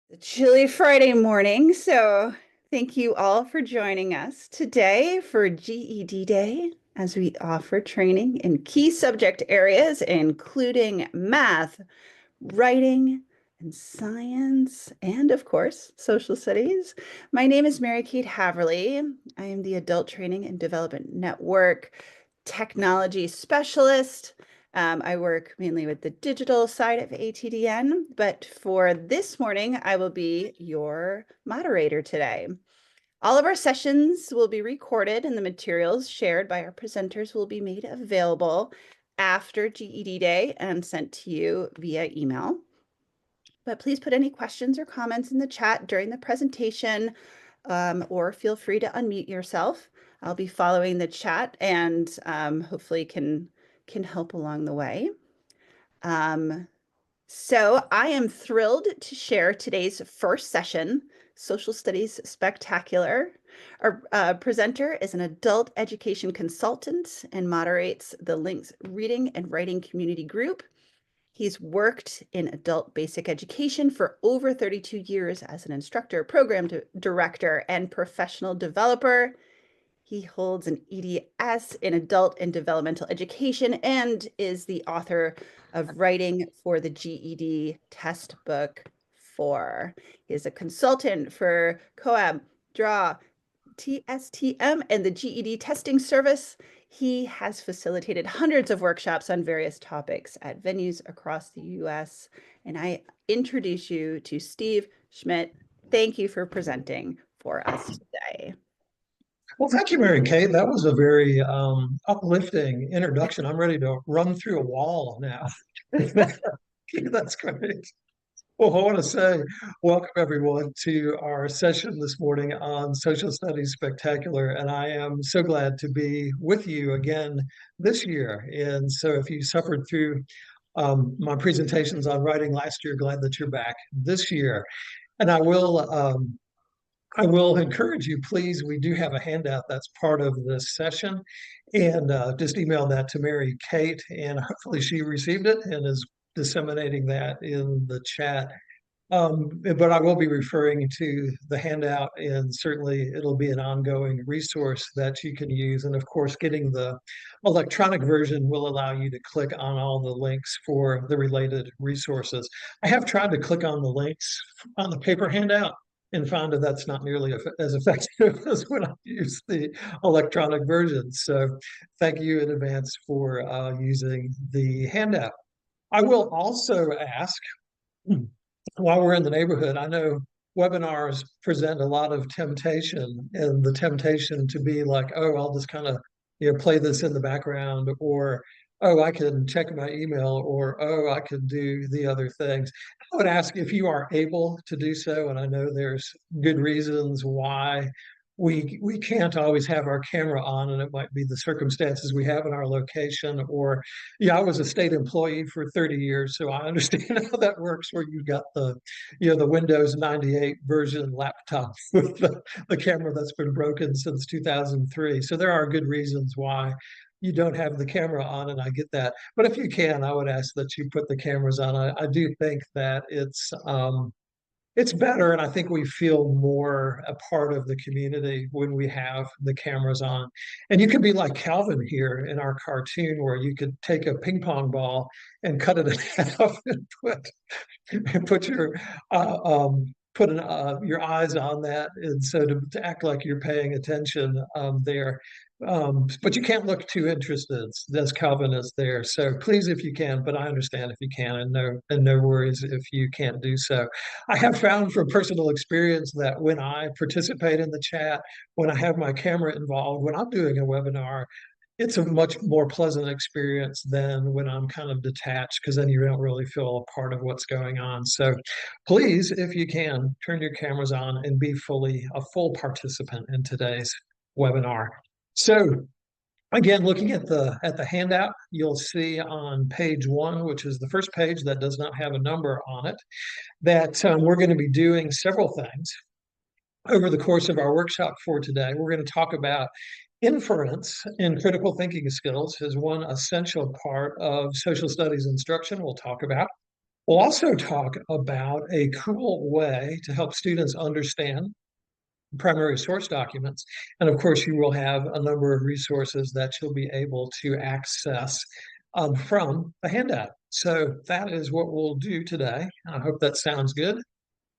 The chilly Friday morning. So, thank you all for joining us today for GED Day as we offer training in key subject areas, including math, writing, and science, and of course, social studies. My name is Mary Kate Haverly. I am the Adult Training and Development Network technology specialist. I work mainly with the digital side of ATDN, but for this morning, I will be your moderator today. All of our sessions will be recorded and the materials shared by our presenters will be made available after GED Day and sent to you via email. But please put any questions or comments in the chat during the presentation, or feel free to unmute yourself. I'll be following the chat and hopefully can help along the way. So I am thrilled to share today's first session, Social Studies Spectacular. Our presenter is an adult education consultant and moderates the Links Reading and Writing Community Group. He's worked in adult basic education for over 32 years as an instructor, program director, and professional developer. He holds an EDS in adult and developmental education and is the author of Writing for the GED Test Book 4. He is a consultant for COAB, DRAW, TSTM, and the GED testing service. He has facilitated hundreds of workshops on various topics at venues across the US. And I introduce you to Steve Schmidt. Thank you for presenting for us today. Well, thank you, Mary Kate. That was a very uplifting introduction. I'm ready to run through a wall now. That's great. Well, I want to say welcome everyone to our session this morning on Social Studies Spectacular, and I am so glad to be with you again this year. And so if you suffered through my presentations on writing last year, glad that you're back this year. And I will encourage you, please. We do have a handout that's part of this session, and just email that to Mary Kate, and hopefully she received it and is disseminating that in the chat. But I will be referring to the handout, and certainly it'll be an ongoing resource that you can use. And of course, getting the electronic version will allow you to click on all the links for the related resources. I have tried to click on the links on the paper handout and found that that's not nearly as effective as when I use the electronic version. So thank you in advance for using the handout. I will also ask, while we're in the neighborhood, I know webinars present a lot of temptation, and the temptation to be like, oh, I'll just kind of play this in the background, or oh, I can check my email, or oh, I can do the other things. I would ask if you are able to do so, and I know there's good reasons why we can't always have our camera on, and it might be the circumstances we have in our location. Or I was a state employee for 30 years, so I understand how that works, where you got the Windows 98 version laptop with the camera that's been broken since 2003. So there are good reasons why you don't have the camera on, and I get that. But if you can, I would ask that you put the cameras on. I do think that it's better, and I think we feel more a part of the community when we have the cameras on. And you could be like Calvin here in our cartoon, where you could take a ping pong ball and cut it in half and put your eyes on that, and so to act like you're paying attention there. But you can't look too interested, as Calvin is there. So please, if you can, but I understand if you can, and no worries if you can't do so. I have found from personal experience that when I participate in the chat, when I have my camera involved, when I'm doing a webinar, it's a much more pleasant experience than when I'm kind of detached, because then you don't really feel a part of what's going on. So please, if you can, turn your cameras on and be a full participant in today's webinar. So again, looking at the handout, you'll see on page 1, which is the first page that does not have a number on it, that we're going to be doing several things over the course of our workshop for today. We're going to talk about inference in critical thinking skills as one essential part of social studies instruction we'll talk about. We'll also talk about a cool way to help students understand primary source documents. And of course, you will have a number of resources that you'll be able to access from the handout. So that is what we'll do today. I hope that sounds good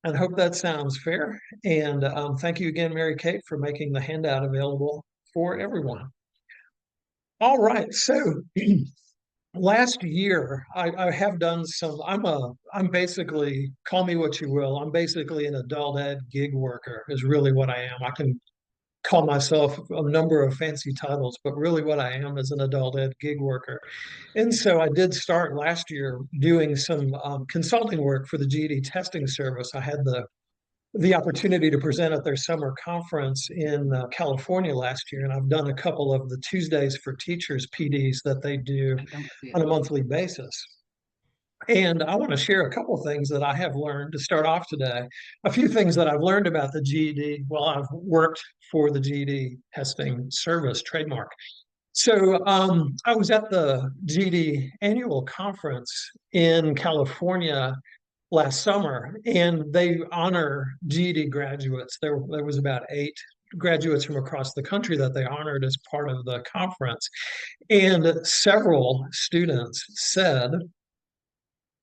and hope that sounds fair. And thank you again, Mary Kate, for making the handout available for everyone. All right, so last year I have done some. I'm basically, call me what you will. I'm basically an adult ed gig worker is really what I am. I can call myself a number of fancy titles, but really what I am is an adult ed gig worker. And so I did start last year doing some consulting work for the GED testing service. I had the opportunity to present at their summer conference in California last year, and I've done a couple of the Tuesdays for Teachers PDs that they do I don't see on it. a monthly basis. And I want to share a couple of things that I have learned to start off today. A few things that I've learned about the GED while I've worked for the GED testing service trademark. So I was at the GED annual conference in California last summer, and they honor GED graduates. There was about 8 graduates from across the country that they honored as part of the conference. And several students said,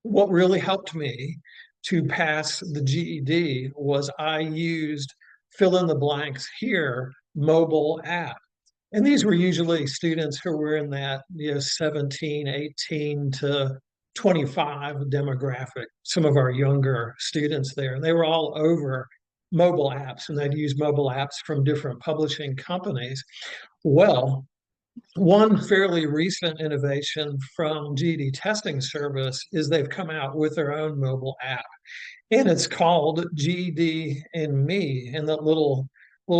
what really helped me to pass the GED was I used fill in the blanks here mobile app. And these were usually students who were in that 17, 18 to 25 demographic, some of our younger students there. And they were all over mobile apps, and they'd use mobile apps from different publishing companies. Well, one fairly recent innovation from GED Testing Service is they've come out with their own mobile app, and it's called GED and Me. And that little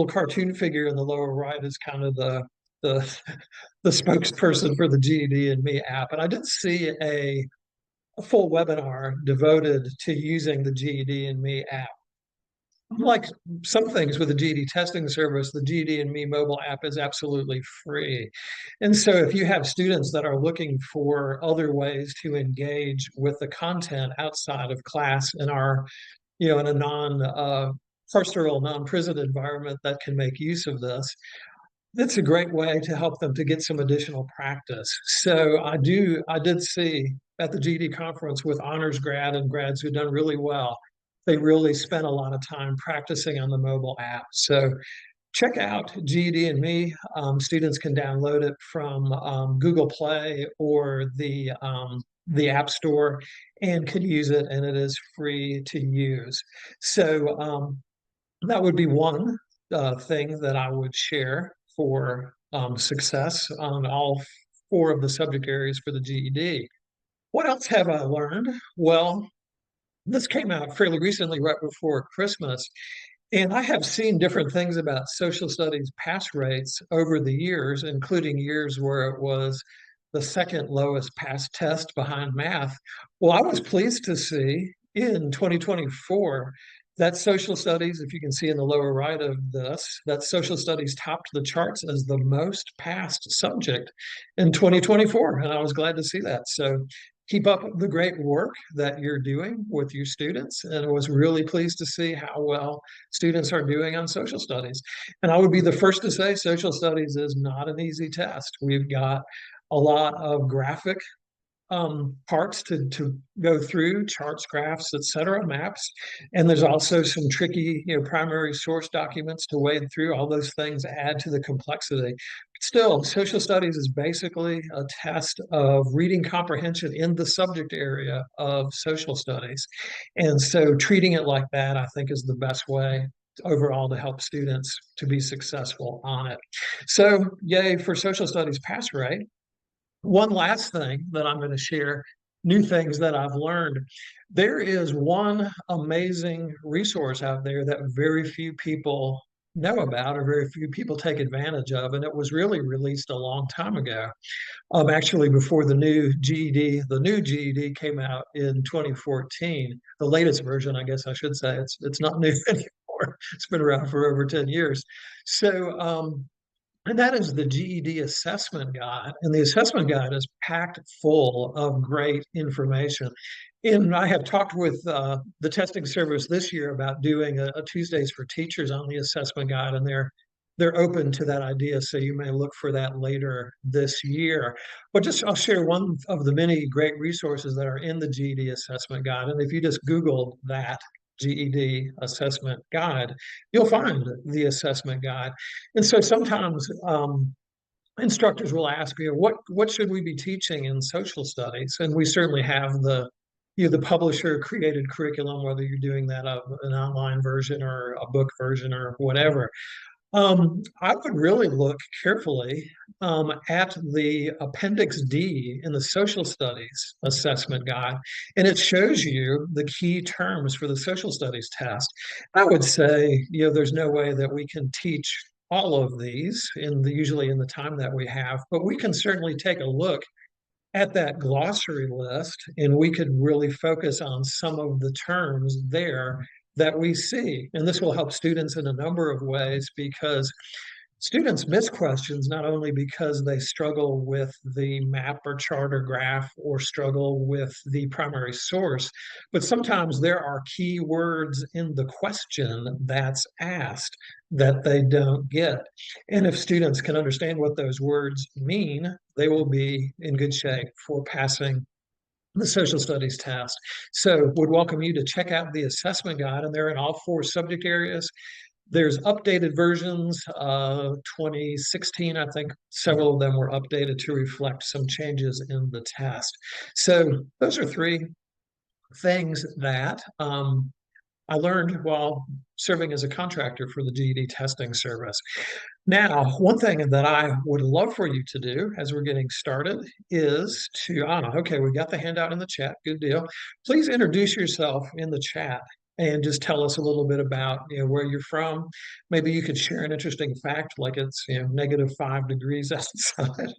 cartoon figure in the lower right is kind of the the spokesperson for the GED and Me app. And I did see a full webinar devoted to using the GED and Me app. Like some things with the GED testing service, the GED and Me mobile app is absolutely free. And so if you have students that are looking for other ways to engage with the content outside of class in our, in a carceral, non-prison environment that can make use of this, that's a great way to help them to get some additional practice. So I did see at the GED conference with honors grad and grads who've done really well, they really spent a lot of time practicing on the mobile app. So check out GED and Me. Students can download it from Google Play or the App Store and could use it, and it is free to use. So that would be one thing that I would share for success on all 4 of the subject areas for the GED. What else have I learned? Well, this came out fairly recently, right before Christmas, and I have seen different things about social studies pass rates over the years, including years where it was the second lowest pass test behind math. Well, I was pleased to see in 2024 that social studies, if you can see in the lower right of this, that social studies topped the charts as the most passed subject in 2024. And I was glad to see that. So keep up the great work that you're doing with your students. And I was really pleased to see how well students are doing on social studies. And I would be the first to say social studies is not an easy test. We've got a lot of graphic parts to go through, charts, graphs, etc., maps. And there's also some tricky, primary source documents to wade through. All those things add to the complexity. Still, social studies is basically a test of reading comprehension in the subject area of social studies. And so treating it like that, I think, is the best way overall to help students to be successful on it. So yay for social studies pass rate. One last thing that I'm going to share, new things that I've learned. There is one amazing resource out there that very few people know about or very few people take advantage of, and it was really released a long time ago. Actually, before the new GED came out in 2014, the latest version, I guess I should say, it's not new anymore. It's been around for over 10 years. So and that is the GED assessment guide. And the assessment guide is packed full of great information. And I have talked with the testing service this year about doing a Tuesdays for Teachers on the assessment guide, and they're open to that idea. So you may look for that later this year. But just I'll share one of the many great resources that are in the GED assessment guide. And if you just Google that GED assessment guide, you'll find the assessment guide. And so sometimes instructors will ask me, what should we be teaching in social studies? And we certainly have the publisher created curriculum, whether you're doing that of an online version or a book version or whatever. I would really look carefully at the Appendix D in the Social Studies Assessment Guide, and it shows you the key terms for the Social Studies test. I would say, there's no way that we can teach all of these usually in the time that we have, but we can certainly take a look at that glossary list, and we could really focus on some of the terms there that we see. And this will help students in a number of ways because students miss questions not only because they struggle with the map or chart or graph or struggle with the primary source, but sometimes there are key words in the question that's asked that they don't get. And if students can understand what those words mean, they will be in good shape for passing the social studies test. So would welcome you to check out the assessment guide, and they're in all four subject areas. There's updated versions. 2016, I think several of them were updated to reflect some changes in the test. So those are three things that I learned while serving as a contractor for the GED testing service. Now, one thing that I would love for you to do as we're getting started is to, I don't know, okay, we got the handout in the chat, good deal. Please introduce yourself in the chat and just tell us a little bit about, where you're from. Maybe you could share an interesting fact, like it's, -5 degrees outside,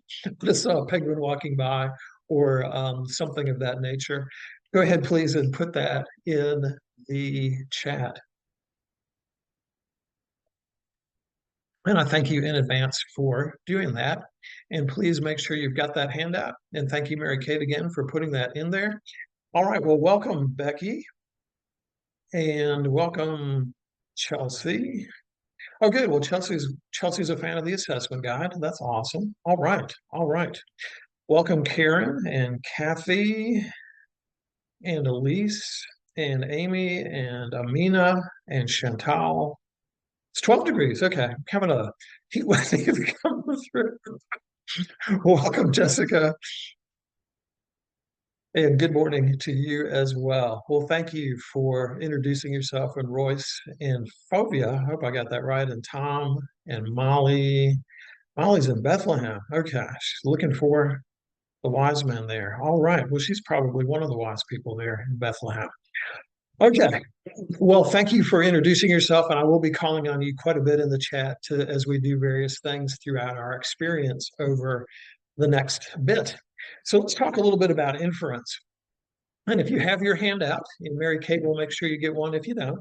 just saw a penguin walking by, or something of that nature. Go ahead, please, and put that in the chat. And I thank you in advance for doing that. And please make sure you've got that handout. And thank you, Mary Kate, again for putting that in there. All right, well, welcome, Becky. And welcome, Chelsea. Oh, good. Well, Chelsea's a fan of the assessment guide. That's awesome. All right. All right. Welcome, Karen and Kathy and Elise and Amy and Amina and Chantal. It's 12 degrees. Okay. I'm having a heat wave coming through. Welcome, Jessica. And good morning to you as well. Well, thank you for introducing yourself, and Royce and Phobia. I hope I got that right. And Tom and Molly. Molly's in Bethlehem. Okay. She's looking for the wise men there. All right. Well, she's probably one of the wise people there in Bethlehem. Okay. Well, thank you for introducing yourself, and I will be calling on you quite a bit in the chat as we do various things throughout our experience over the next bit. So let's talk a little bit about inference. And if you have your handout, and Mary Kate will make sure you get one if you don't,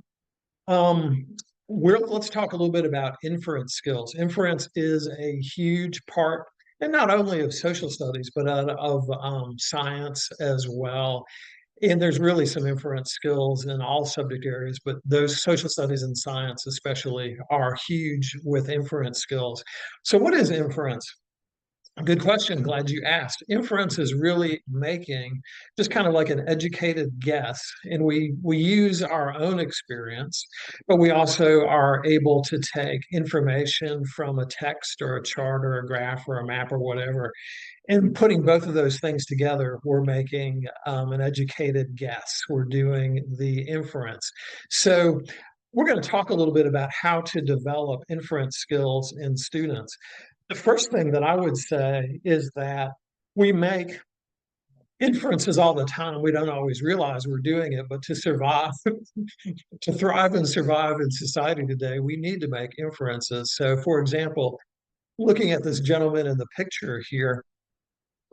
um, let's talk a little bit about inference skills. Inference is a huge part, and not only of social studies, but of science as well. And there's really some inference skills in all subject areas, but those social studies and science especially are huge with inference skills. So what is inference? Good question. Glad you asked. Inference is really making just kind of like an educated guess, and we use our own experience, but we also are able to take information from a text or a chart or a graph or a map or whatever, and putting both of those things together, we're making an educated guess. We're doing the inference. So we're going to talk a little bit about how to develop inference skills in students. The first thing that I would say is that we make inferences all the time. We don't always realize we're doing it, but to survive, to thrive and survive in society today, we need to make inferences. So, for example, looking at this gentleman in the picture here,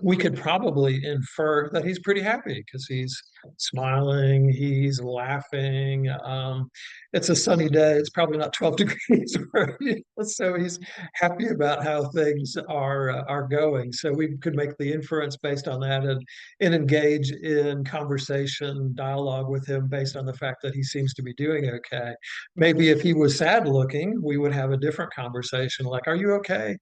we could probably infer that he's pretty happy because he's smiling, he's laughing. It's a sunny day. It's probably not 12 degrees, so he's happy about how things are going. So we could make the inference based on that and engage in conversation, dialogue with him based on the fact that he seems to be doing okay. Maybe if he was sad looking, we would have a different conversation like, "Are you okay?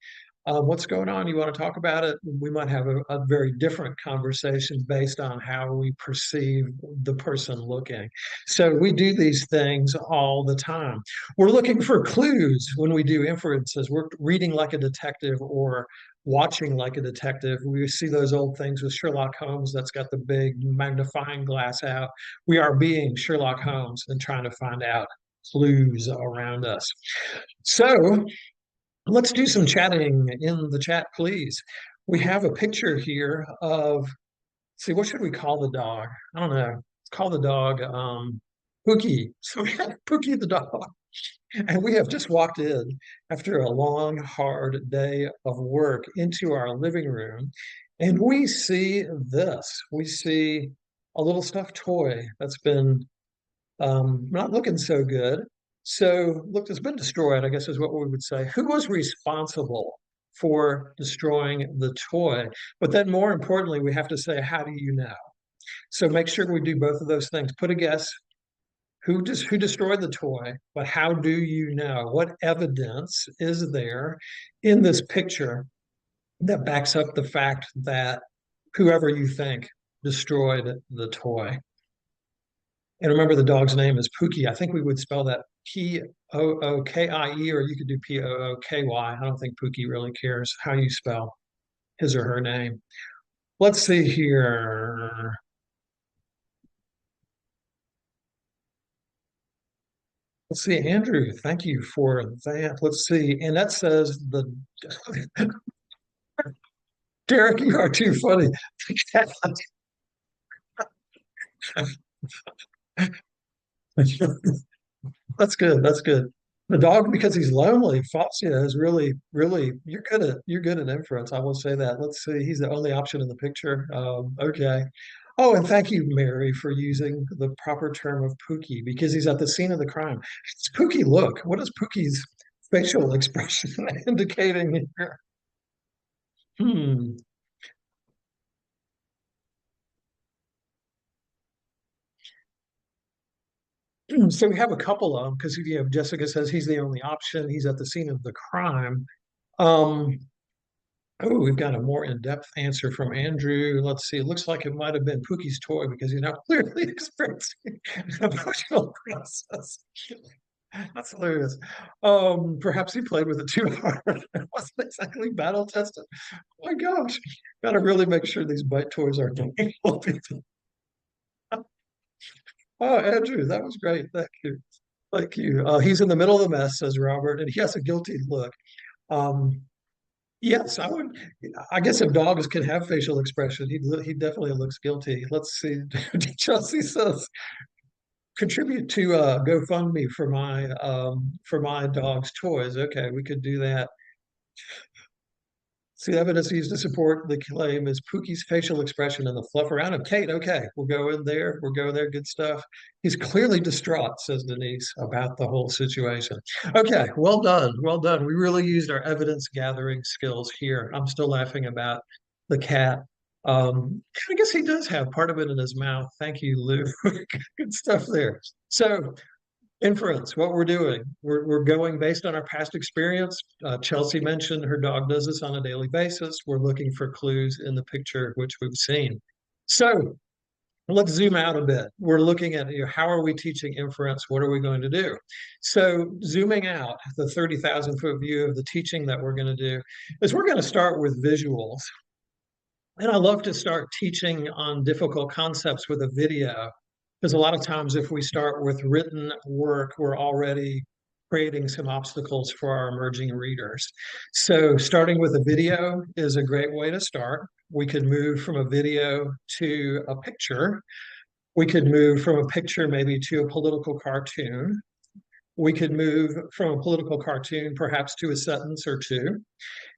What's going on? You want to talk about it?" We might have a very different conversation based on how we perceive the person looking. So we do these things all the time. We're looking for clues when we do inferences. We're reading like a detective or watching like a detective. We see those old things with Sherlock Holmes that's got the big magnifying glass out. We are being Sherlock Holmes and trying to find out clues around us. So let's do some chatting in the chat, please. We have a picture here of, see, what should we call the dog? I don't know. Let's call the dog Pookie. So we have Pookie the dog. And we have just walked in after a long, hard day of work into our living room. And we see this. We see a little stuffed toy that's been not looking so good. So, look, it's been destroyed, I guess is what we would say. Who was responsible for destroying the toy? But then, more importantly, we have to say, how do you know? So, make sure we do both of those things. Put a guess who destroyed the toy, but how do you know? What evidence is there in this picture that backs up the fact that whoever you think destroyed the toy? And remember, the dog's name is Pookie. I think we would spell that Pookie, or you could do Pooky. I don't think Pookie really cares how you spell his or her name. Let's see here. Let's see, Andrew, thank you for that. Let's see. And that says the Derek, you are too funny. That's good. That's good. The dog, because he's lonely, Fascia is really, really, you're good at inference. I will say that. Let's see. He's the only option in the picture. Okay. Oh, and thank you, Mary, for using the proper term of Pookie because he's at the scene of the crime. It's Pookie look. What is Pookie's facial expression indicating here? Hmm. So we have a couple of them because Jessica says he's the only option. He's at the scene of the crime. Um, Oh, we've got a more in-depth answer from Andrew. Let's see. It looks like it might have been Pookie's toy because he's now clearly experiencing an emotional process. That's hilarious. Perhaps he played with it too hard. It wasn't exactly battle tested. Oh my gosh. Got to really make sure these bite toys are doing well. Oh, Andrew, that was great. Thank you. Thank you. He's in the middle of the mess, says Robert, and he has a guilty look. Um, Yes, I would. I guess if dogs can have facial expression, he definitely looks guilty. Let's see. Chelsea says contribute to GoFundMe for my dog's toys. Okay, we could do that. See, evidence used to support the claim is Pookie's facial expression and the fluff around him. Kate, okay, we'll go in there. We'll go there. Good stuff. He's clearly distraught, says Denise, about the whole situation. Okay, well done. Well done. We really used our evidence gathering skills here. I'm still laughing about the cat. I guess he does have part of it in his mouth. Thank you, Lou. Good stuff there. So inference, what we're doing, we're going based on our past experience. Chelsea mentioned her dog does this on a daily basis. We're looking for clues in the picture which we've seen. So let's zoom out a bit. We're looking at how are we teaching inference? What are we going to do? So zooming out, the 30,000-foot view of the teaching that we're going to do is we're going to start with visuals. And I love to start teaching on difficult concepts with a video because a lot of times if we start with written work, we're already creating some obstacles for our emerging readers. So starting with a video is a great way to start. We could move from a video to a picture. We could move from a picture maybe to a political cartoon. We could move from a political cartoon perhaps to a sentence or two.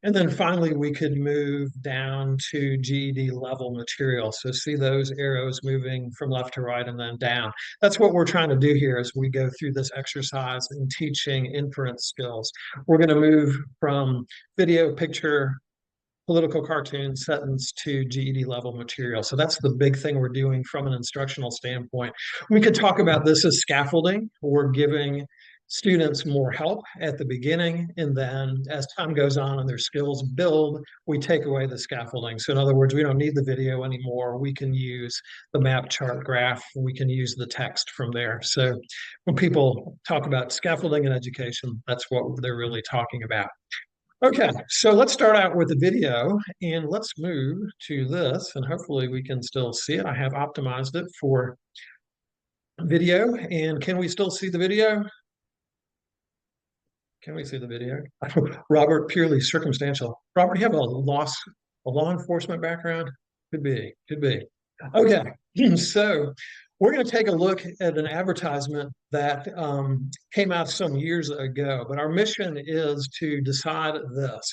And then finally, we could move down to GED level material. So see those arrows moving from left to right and then down. That's what we're trying to do here as we go through this exercise in teaching inference skills. We're going to move from video, picture, political cartoon sentence to GED level material. So that's the big thing we're doing from an instructional standpoint. We could talk about this as scaffolding. We're giving students more help at the beginning, and then as time goes on and their skills build, we take away the scaffolding. So in other words, we don't need the video anymore. We can use the map, chart, graph. We can use the text from there. So when people talk about scaffolding in education, that's what they're really talking about. Okay, so let's start out with the video and let's move to this, and hopefully we can still see it. I have optimized it for video, and can we still see the video? Can we see the video? Robert, purely circumstantial. Robert, you have a law enforcement background? Could be, could be. Okay, so we're going to take a look at an advertisement that came out some years ago, but our mission is to decide this.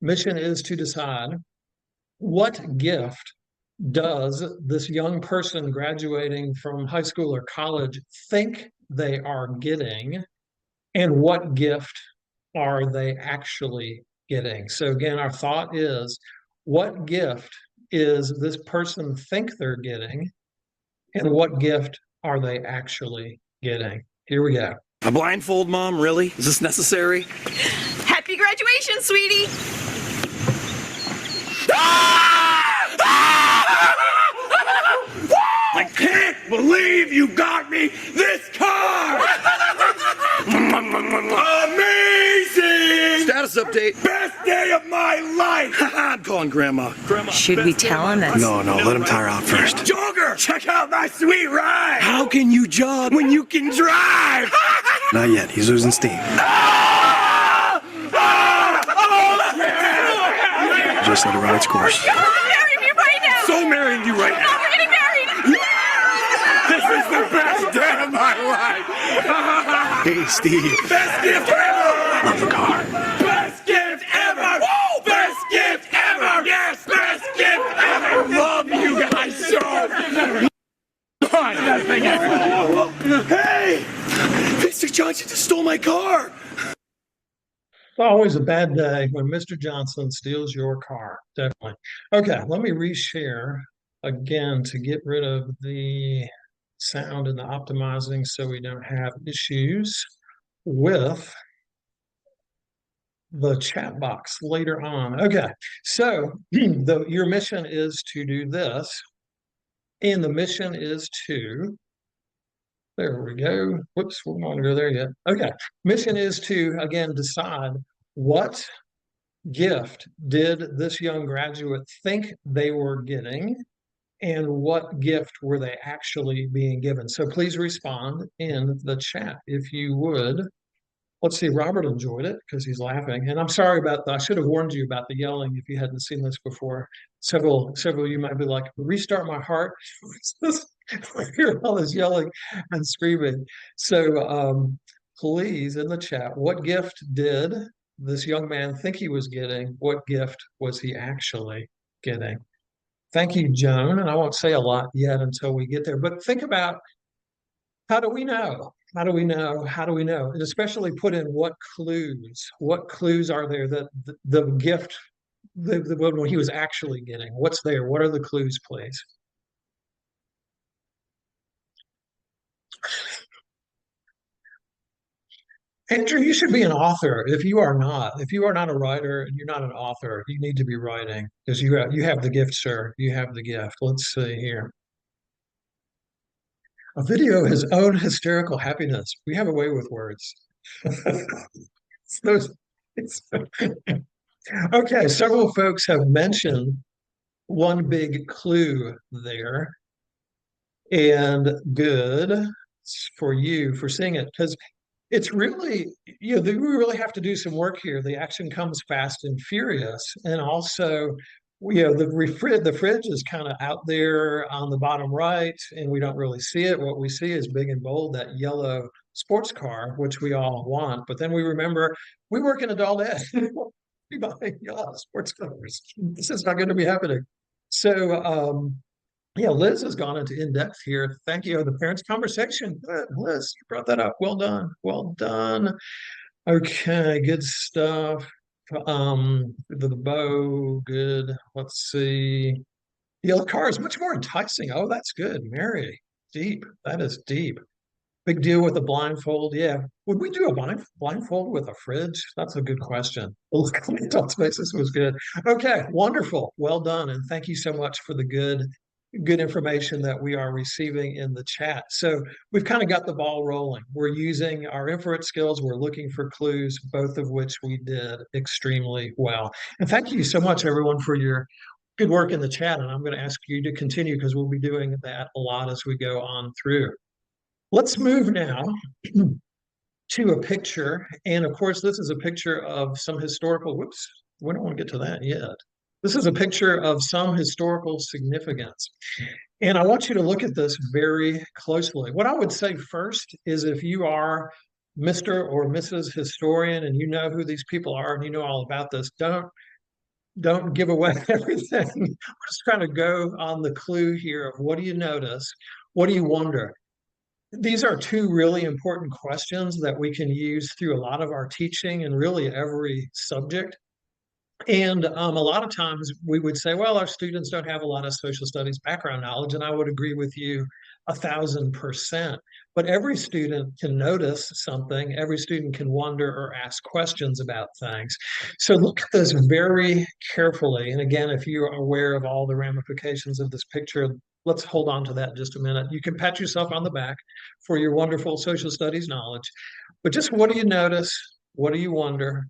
Mission is to decide what gift does this young person graduating from high school or college think they are getting, and what gift are they actually getting? So again, our thought is, what gift is this person think they're getting, and what gift are they actually getting? Here we go. A blindfold, Mom? Really? Is this necessary? Happy graduation, sweetie! I can't believe you got me this car! Amazing! Status update. Best day of my life! I'm calling Grandma. Grandma. Should we tell him that? No, let him tire out first. Jogger! Check out my sweet ride! How can you jog when you can drive? Not yet. He's losing steam. Just let it run its course. Marry me right now! So marrying you right No, now. we're getting married! This is the best day of my life. Hey, Steve. Best gift ever. Love the car. Best gift ever. Woo! Best gift ever. Yes, best gift ever. Love you guys so. Hey, Mr. Johnson just stole my car. It's always a bad day when Mr. Johnson steals your car. Definitely. Okay, let me reshare again to get rid of the sound and the optimizing so we don't have issues with the chat box later on. Okay, so your mission is to do this, and the mission is to, there we go. Whoops, we don't want to go there yet. Okay, mission is to, again, decide what gift did this young graduate think they were getting, and what gift were they actually being given? So please respond in the chat if you would. Let's see, Robert enjoyed it because he's laughing. And I'm sorry about that. I should have warned you about the yelling if you hadn't seen this before. Several of you might be like, restart my heart. I hear all this yelling and screaming. So please, in the chat, what gift did this young man think he was getting? What gift was he actually getting? Thank you, Joan. And I won't say a lot yet until we get there. But think about, how do we know? How do we know? How do we know? And especially put in what clues. What clues are there that the gift, the one he was actually getting? What's there? What are the clues, please? Andrew, you should be an author. If you are not a writer and you're not an author, you need to be writing because you have the gift, sir. You have the gift. Let's see here. A video his own hysterical happiness. We have a way with words. Okay, several folks have mentioned one big clue there. And good for you for seeing it, because it's really, we really have to do some work here. The action comes fast and furious. And also, the fridge is kind of out there on the bottom right, and we don't really see it. What we see is big and bold, that yellow sports car, which we all want, but then we remember we work in adult ed. We buy sports cars. This is not going to be happening. So, yeah, Liz has gone into in-depth here. Thank you. The parents' conversation. Good, Liz, you brought that up. Well done. Well done. Okay, good stuff. The bow, good. Let's see. The yellow car is much more enticing. Oh, that's good. Mary, deep. That is deep. Big deal with the blindfold. Yeah. Would we do a blindfold with a fridge? That's a good question. The look on the adult basis was good. Okay, wonderful. Well done. And thank you so much for the good information that we are receiving in the chat. So we've kind of got the ball rolling. We're using our inference skills. We're looking for clues, both of which we did extremely well. And thank you so much, everyone, for your good work in the chat. And I'm going to ask you to continue because we'll be doing that a lot as we go on through. Let's move now to a picture. And of course, this is a picture of some historical, whoops, we don't want to get to that yet. This is a picture of some historical significance. And I want you to look at this very closely. What I would say first is if you are Mr. or Mrs. Historian and you know who these people are and you know all about this, don't give away everything. We're just trying to go on the clue here of what do you notice? What do you wonder? These are two really important questions that we can use through a lot of our teaching and really every subject. And a lot of times we would say, well, our students don't have a lot of social studies background knowledge, and I would agree with you 1,000%. But every student can notice something. Every student can wonder or ask questions about things. So look at this very carefully. And again, if you're aware of all the ramifications of this picture, let's hold on to that just a minute. You can pat yourself on the back for your wonderful social studies knowledge. But just what do you notice? What do you wonder?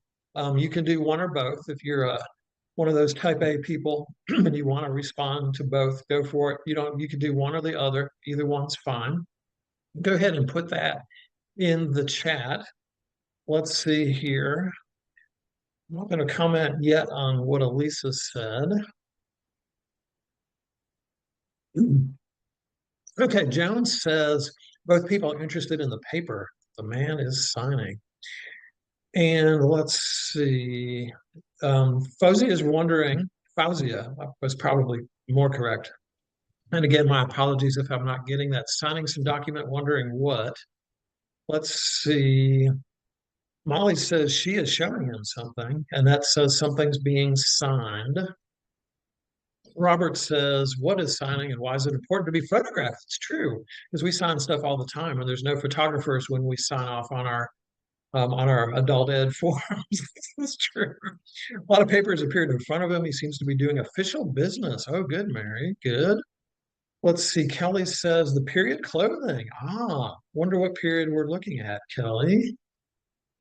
You can do one or both. If you're one of those type A people and you want to respond to both, go for it. You can do one or the other. Either one's fine. Go ahead and put that in the chat. Let's see here. I'm not going to comment yet on what Elisa said. Okay, Jones says both people are interested in the paper. The man is signing. And let's see. Fauzia is wondering, Fauzia was probably more correct. And again, my apologies if I'm not getting that. Signing some document, wondering what. Let's see. Molly says she is showing him something, and that says something's being signed. Robert says, what is signing and why is it important to be photographed? It's true, because we sign stuff all the time, and there's no photographers when we sign off on our adult ed forums. It's true. A lot of papers appeared in front of him. He seems to be doing official business. Oh, good, Mary. Good. Let's see. Kelly says the period clothing. Wonder what period we're looking at, Kelly.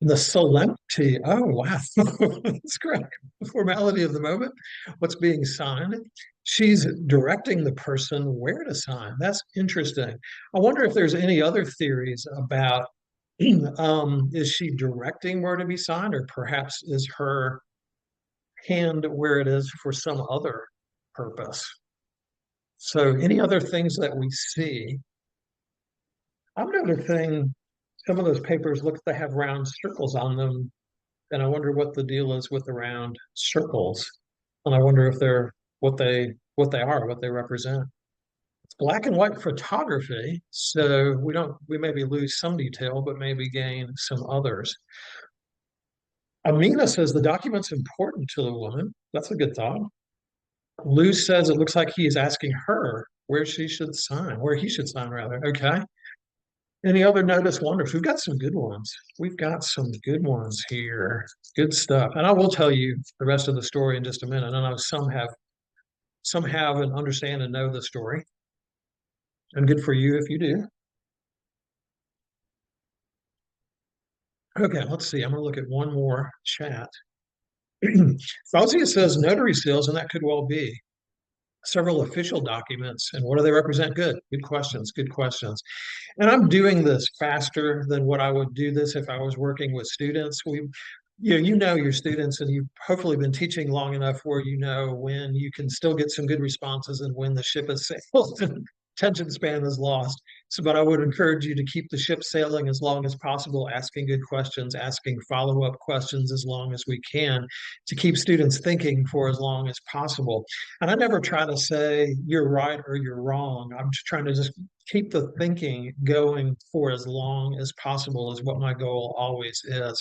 The solemnity. Oh, wow. That's great. The formality of the moment. What's being signed. She's directing the person where to sign. That's interesting. I wonder if there's any other theories about is she directing where to be signed, or perhaps is her hand where it is for some other purpose? So any other things that we see? I'm noticing some of those papers they have round circles on them, and I wonder what the deal is with the round circles. And I wonder if they're what they represent. It's black and white photography, so we maybe lose some detail, but maybe gain some others. Amina says the document's important to the woman. That's a good thought. Lou says it looks like he is asking her where he should sign rather. Okay. Any other notice wonders? We've got some good ones. We've got some good ones here. Good stuff. And I will tell you the rest of the story in just a minute. I know some have and understand and know the story. And good for you if you do. Okay, let's see. I'm going to look at one more chat. Fauzia says notary seals, and that could well be several official documents. And what do they represent? Good questions, good questions. And I'm doing this faster than what I would do this if I was working with students. You know your students, and you've hopefully been teaching long enough where you know when you can still get some good responses and when the ship has sailed and attention span is lost. So, but I would encourage you to keep the ship sailing as long as possible, asking good questions, asking follow-up questions as long as we can to keep students thinking for as long as possible. And I never try to say you're right or you're wrong. I'm just trying to just keep the thinking going for as long as possible is what my goal always is.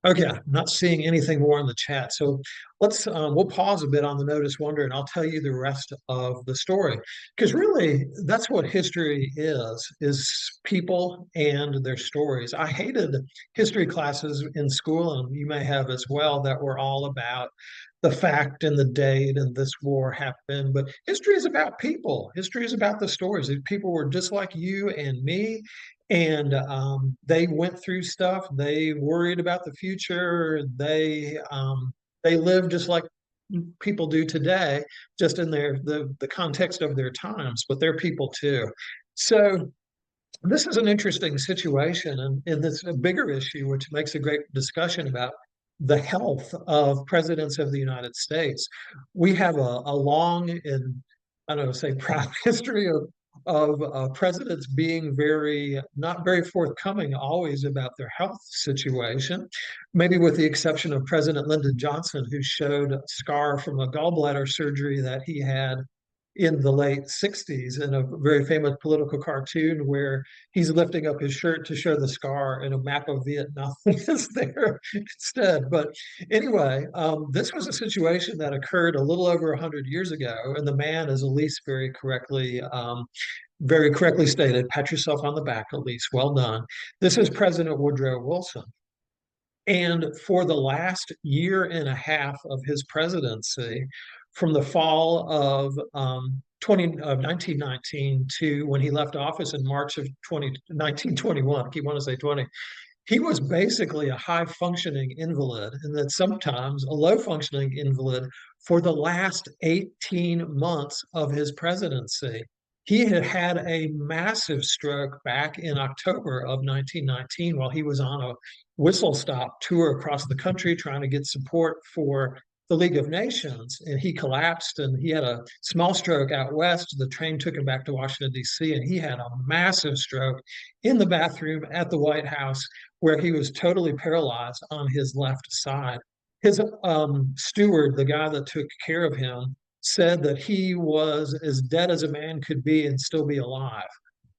Okay, I'm not seeing anything more in the chat. So we'll pause a bit on the notice wonder and I'll tell you the rest of the story. Because really that's what history is people and their stories. I hated history classes in school, and you may have as well, that were all about the fact and the date and this war happened. But history is about people. History is about the stories. These people were just like you and me, and they went through stuff. They worried about the future. They lived just like people do today, just in the context of their times. But they're people too. So this is an interesting situation, and it's a bigger issue, which makes a great discussion about the health of presidents of the United States. We have a long and, I don't know, say proud history of presidents being not very forthcoming always about their health situation, maybe with the exception of President Lyndon Johnson, who showed a scar from a gallbladder surgery that he had in the late 60s in a very famous political cartoon where he's lifting up his shirt to show the scar and a map of Vietnam is there instead. But anyway, this was a situation that occurred a little over 100 years ago, and the man, as Elise very correctly stated, pat yourself on the back, Elise, well done. This is President Woodrow Wilson. And for the last year and a half of his presidency, from the fall of 1919 to when he left office in March of 1921, I keep wanting to say 20, he was basically a high functioning invalid, and then sometimes a low functioning invalid for the last 18 months of his presidency. He had had a massive stroke back in October of 1919 while he was on a whistle stop tour across the country trying to get support for the League of Nations, and he collapsed and he had a small stroke out west. The train took him back to Washington, D.C., and he had a massive stroke in the bathroom at the White House where he was totally paralyzed on his left side. His steward, the guy that took care of him, said that he was as dead as a man could be and still be alive.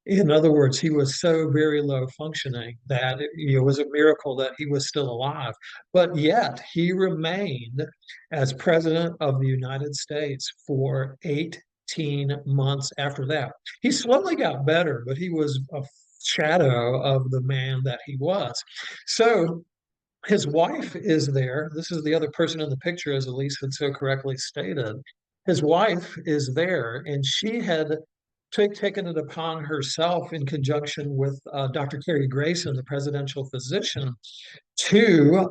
In other words, he was so very low functioning that it was a miracle that he was still alive. But yet he remained as president of the United States for 18 months after that. He slowly got better, but he was a shadow of the man that he was. So his wife is there. This is the other person in the picture, as Elise had so correctly stated. His wife is there, and she had taken it upon herself in conjunction with Dr. Carrie Grayson, the presidential physician, to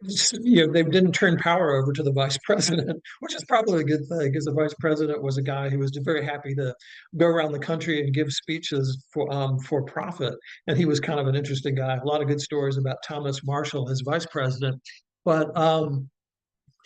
they didn't turn power over to the vice president, which is probably a good thing because the vice president was a guy who was very happy to go around the country and give speeches for profit. And he was kind of an interesting guy. A lot of good stories about Thomas Marshall, his vice president. But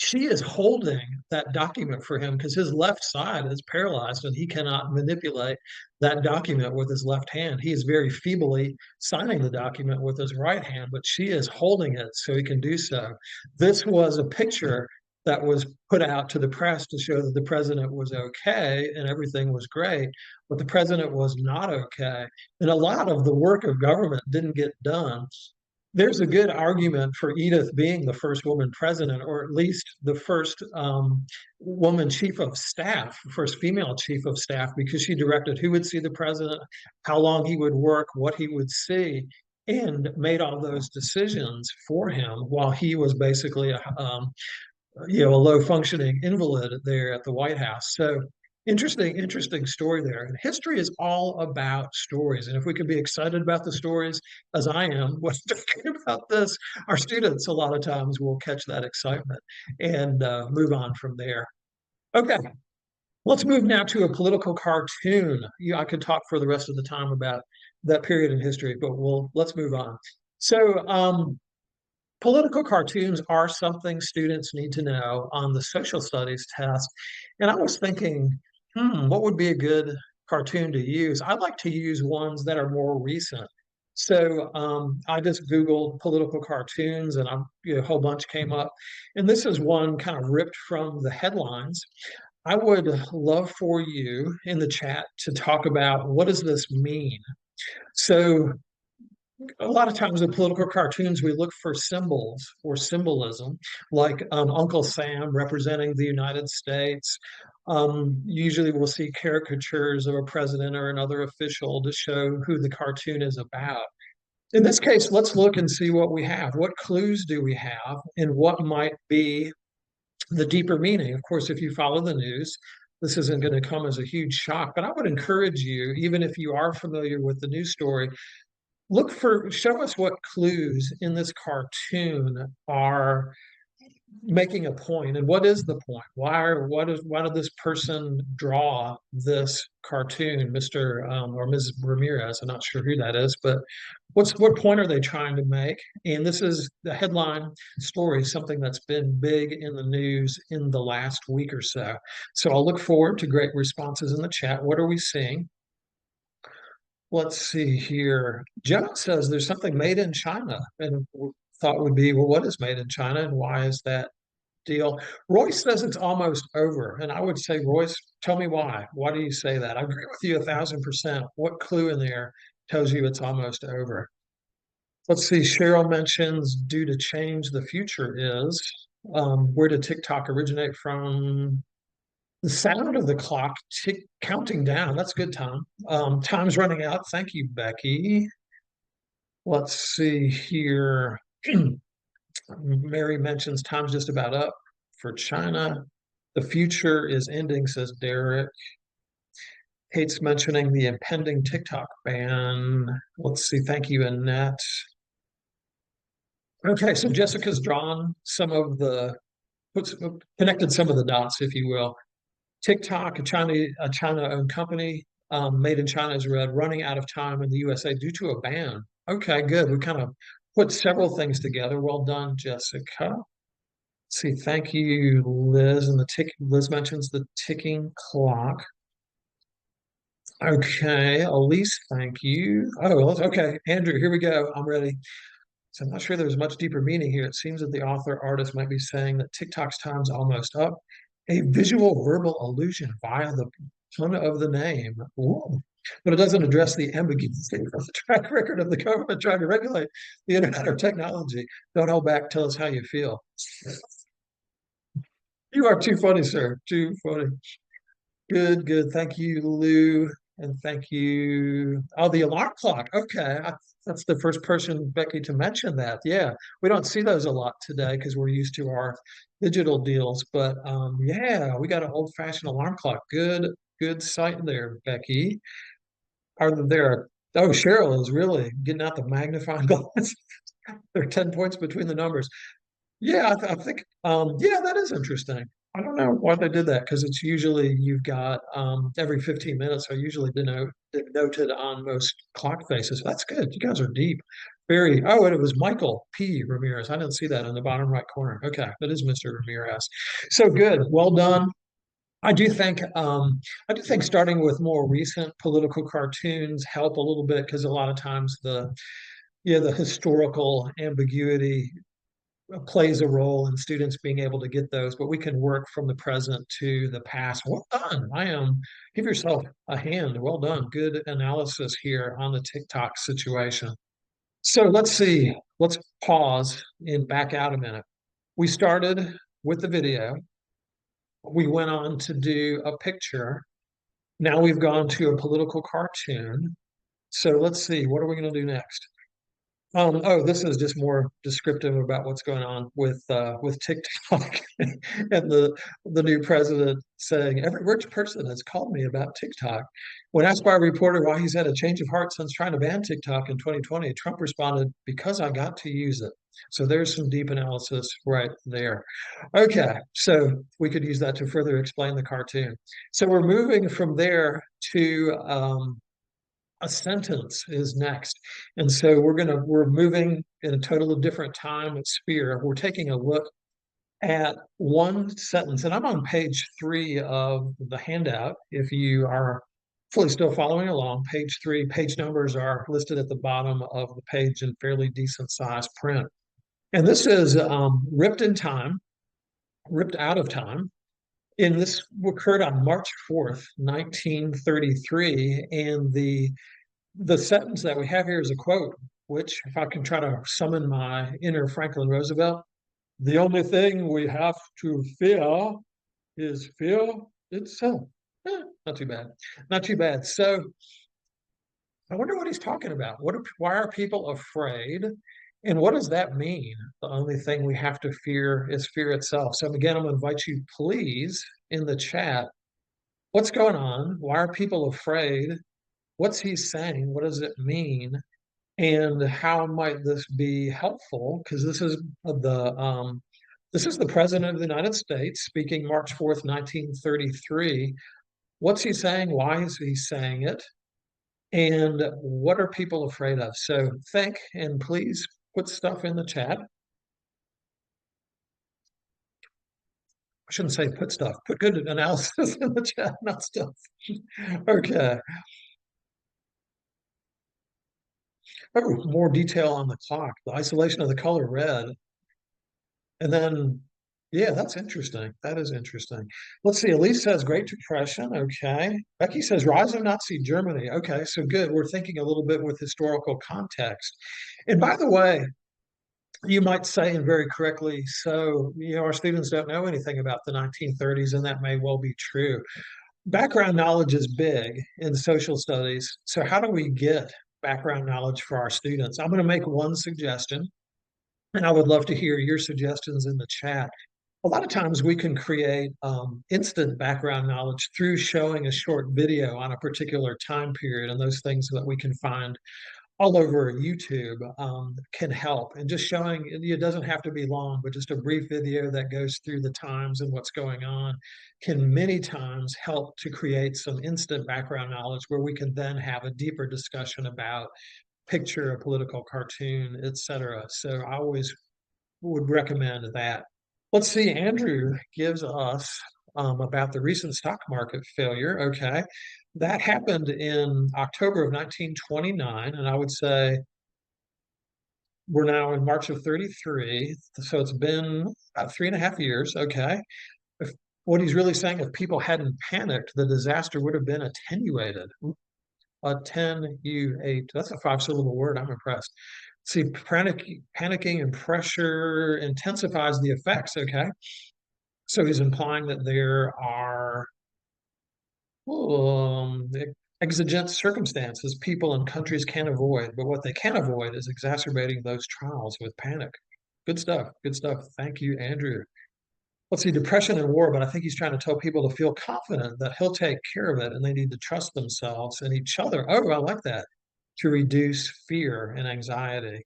she is holding that document for him because his left side is paralyzed and he cannot manipulate that document with his left hand. He is very feebly signing the document with his right hand, but she is holding it so he can do so. This was a picture that was put out to the press to show that the president was okay and everything was great, but the president was not okay. And a lot of the work of government didn't get done. There's a good argument for Edith being the first woman president, or at least the first woman chief of staff, first female chief of staff, because she directed who would see the president, how long he would work, what he would see, and made all those decisions for him while he was basically a low functioning invalid there at the White House. So interesting story there. And history is all about stories. And if we can be excited about the stories, as I am, what's talking about this, our students a lot of times will catch that excitement and move on from there. Okay, let's move now to a political cartoon. I could talk for the rest of the time about that period in history, but let's move on. So political cartoons are something students need to know on the social studies test. And I was thinking, what would be a good cartoon to use. I like to use ones that are more recent. So I just Googled political cartoons and a whole bunch came up. And this is one kind of ripped from the headlines. I would love for you in the chat to talk about what does this mean? So a lot of times in political cartoons, we look for symbols or symbolism, like Uncle Sam representing the United States. Usually we'll see caricatures of a president or another official to show who the cartoon is about. In this case, let's look and see what we have. What clues do we have, and what might be the deeper meaning? Of course, if you follow the news, this isn't going to come as a huge shock, but I would encourage you, even if you are familiar with the news story, show us what clues in this cartoon are making a point, and what is the point? Why did this person draw this cartoon, Mr. Or Ms. Ramirez? I'm not sure who that is, but what point are they trying to make? And this is the headline story, something that's been big in the news in the last week or so. So I'll look forward to great responses in the chat. What are we seeing? Let's see here. John says there's something made in China, and thought would be, well, what is made in China and why is that deal? Royce says it's almost over, and I would say, Royce, tell me why. Why do you say that? I agree with you 1,000%. What clue in there tells you it's almost over? Let's see. Cheryl mentions due to change, the future is. Where did TikTok originate from? The sound of the clock counting down. That's good, Tom. Time's running out. Thank you, Becky. Let's see here. Mary mentions time's just about up for China. The future is ending, says Derek. Hates mentioning the impending TikTok ban. Let's see. Thank you, Annette. Okay, so Jessica's drawn some of the, connected some of the dots, if you will. TikTok, a China-owned company, made in China is read, running out of time in the USA due to a ban. Okay, good. We kind of put several things together. Well done, Jessica. Let's see, thank you, Liz. And Liz mentions the ticking clock. Okay, Elise, thank you. Oh, okay, Andrew, here we go. I'm ready. So I'm not sure there's much deeper meaning here. It seems that the author artist might be saying that TikTok's time's almost up. A visual verbal allusion via the tone of the name. Ooh. But it doesn't address the ambiguity of the track record of the government trying to regulate the internet or technology. Don't hold back. Tell us how you feel. You are too funny, sir. Too funny. Good, good. Thank you, Lou. And thank you. Oh, the alarm clock. Okay. That's the first person, Becky, to mention that. Yeah. We don't see those a lot today because we're used to our digital deals. But yeah, we got an old-fashioned alarm clock. Good sight there, Becky. Are there? Oh, Cheryl is really getting out the magnifying glass. There are 10 points between the numbers. Yeah, I think yeah, that is interesting. I don't know why they did that because it's usually you've got every 15 minutes are usually denoted on most clock faces. That's good. You guys are deep. Very, oh, and it was Michael P. Ramirez. I didn't see that in the bottom right corner. Okay, that is Mr. Ramirez. So good. Well done. I do think starting with more recent political cartoons help a little bit because a lot of times the historical ambiguity plays a role in students being able to get those, but we can work from the present to the past. Well done. Give yourself a hand. Well done. Good analysis here on the TikTok situation. So let's see. Let's pause and back out a minute. We started with the video. We went on to do a picture. Now we've gone to a political cartoon. So let's see. What are we going to do next? Oh, this is just more descriptive about what's going on with TikTok and the new president saying every rich person has called me about TikTok. When asked by a reporter why he's had a change of heart since trying to ban TikTok in 2020, Trump responded, "Because I got to use it." So there's some deep analysis right there. Okay, so we could use that to further explain the cartoon. So we're moving from there to a sentence is next. And so we're moving in a total of different time sphere. We're taking a look at one sentence, and I'm on page 3 of the handout if you are Hopefully still following along. Page 3, page numbers are listed at the bottom of the page in fairly decent size print. And this is ripped in time, ripped out of time. And this occurred on March 4th, 1933. And the sentence that we have here is a quote, which, if I can try to summon my inner Franklin Roosevelt, the only thing we have to fear is fear itself. Not too bad. Not too bad. So I wonder what he's talking about. Why are people afraid? And what does that mean? The only thing we have to fear is fear itself. So again, I'm going to invite you, please, in the chat. What's going on? Why are people afraid? What's he saying? What does it mean? And how might this be helpful? Because this is the President of the United States speaking March 4th, 1933. What's he saying? Why is he saying it? And what are people afraid of? So think and please put stuff in the chat. I shouldn't say put stuff, put good analysis in the chat, not stuff. Okay. Oh, more detail on the clock, the isolation of the color red. And then, yeah, that's interesting. That is interesting. Let's see. Elise says Great Depression. Okay. Becky says Rise of Nazi Germany. Okay. So good. We're thinking a little bit with historical context. And by the way, you might say, and very correctly, so, our students don't know anything about the 1930s, and that may well be true. Background knowledge is big in social studies. So how do we get background knowledge for our students? I'm going to make one suggestion, and I would love to hear your suggestions in the chat. A lot of times we can create instant background knowledge through showing a short video on a particular time period, and those things that we can find all over YouTube can help. And just showing, it doesn't have to be long, but just a brief video that goes through the times and what's going on can many times help to create some instant background knowledge where we can then have a deeper discussion about picture, a political cartoon, etc. So I always would recommend that. Let's see, Andrew gives us about the recent stock market failure. Okay. That happened in October of 1929. And I would say we're now in March of 33. So it's been about 3.5 years. Okay. What he's really saying, if people hadn't panicked, the disaster would have been attenuated. Attenuate. That's a 5-syllable word. I'm impressed. See, panicking and pressure intensifies the effects. Okay. So he's implying that there are exigent circumstances people and countries can't avoid, but what they can avoid is exacerbating those trials with panic. Good stuff. Good stuff. Thank you, Andrew. Let's see, depression and war, but I think he's trying to tell people to feel confident that he'll take care of it and they need to trust themselves and each other. Oh, I like that. To reduce fear and anxiety.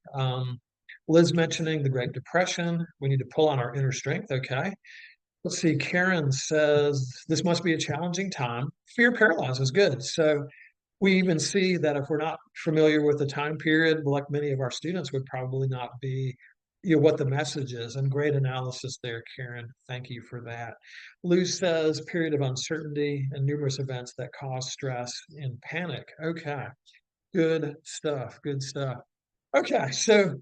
Liz mentioning the Great Depression. We need to pull on our inner strength. Okay. Let's see, Karen says, this must be a challenging time. Fear paralyzes. Good. So we even see that if we're not familiar with the time period, like many of our students would probably not be, what the message is. And great analysis there, Karen. Thank you for that. Lou says, period of uncertainty and numerous events that cause stress and panic. Okay. Good stuff. Good stuff. Okay. So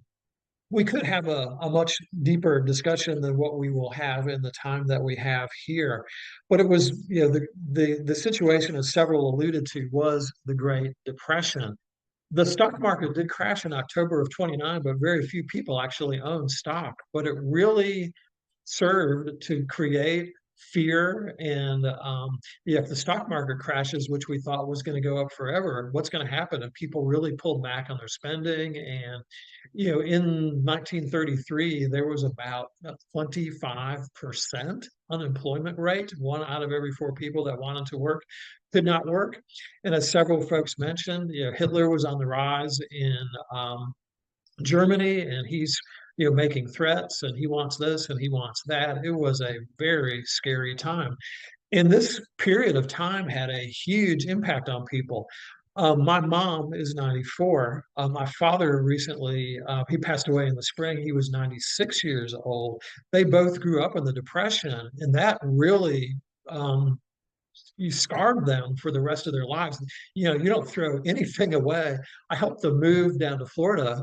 we could have a much deeper discussion than what we will have in the time that we have here. But it was, the situation, as several alluded to, was the Great Depression. The stock market did crash in October of 29, but very few people actually owned stock. But it really served to create fear. And if the stock market crashes, which we thought was going to go up forever, what's going to happen if people really pulled back on their spending? And in 1933 there was about a 25% unemployment rate. 1 out of every 4 people that wanted to work could not work. And as several folks mentioned, Hitler was on the rise in Germany, and he's making threats, and he wants this and he wants that. It was a very scary time, and this period of time had a huge impact on people. My mom is 94. My father recently, he passed away in the spring. He was 96 years old. They both grew up in the Depression, and that really you scarred them for the rest of their lives. You know, you don't throw anything away. I helped them move down to Florida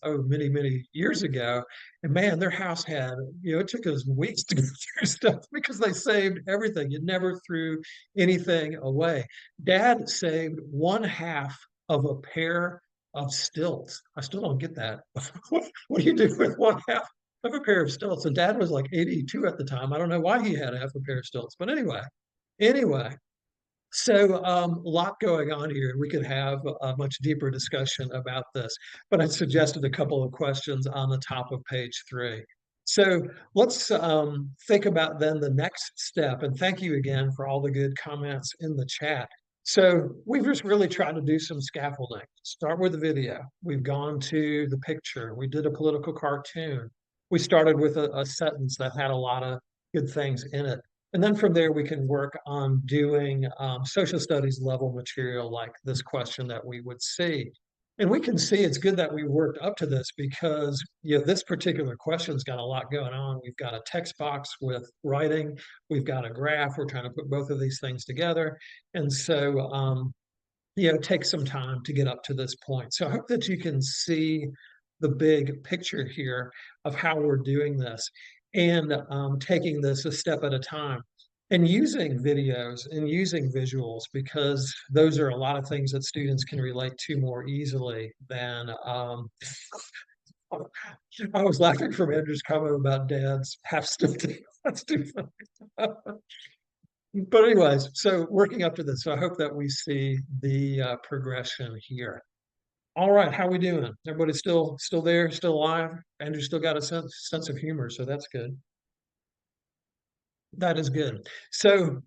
many, many years ago. And man, their house had, you know, it took us weeks to go through stuff because they saved everything. You never threw anything away. Dad saved one half of a pair of stilts. I still don't get that. What do you do with one half of a pair of stilts? And Dad was like 82 at the time. I don't know why he had half a pair of stilts, but anyway, so a lot going on here. We could have a much deeper discussion about this, but I suggested a couple of questions on the top of page 3. So let's think about then the next step. And thank you again for all the good comments in the chat. So we've just really tried to do some scaffolding. Start with the video. We've gone to the picture. We did a political cartoon. We started with a sentence that had a lot of good things in it. And then from there, we can work on doing social studies level material like this question that we would see. And we can see it's good that we worked up to this because, you know, this particular question's got a lot going on. We've got a text box with writing. We've got a graph. We're trying to put both of these things together. And so, you know, it takes some time to get up to this point. So I hope that you can see the big picture here of how we're doing this and taking this a step at a time and using videos and using visuals because those are a lot of things that students can relate to more easily than I was laughing from Andrew's comment about dad's half stilted. That's too funny. But anyways, so working up to this, so I hope that we see the progression here. All right, how we doing? Everybody still there, still alive? Andrew still got a sense of humor, so that's good. That is good. So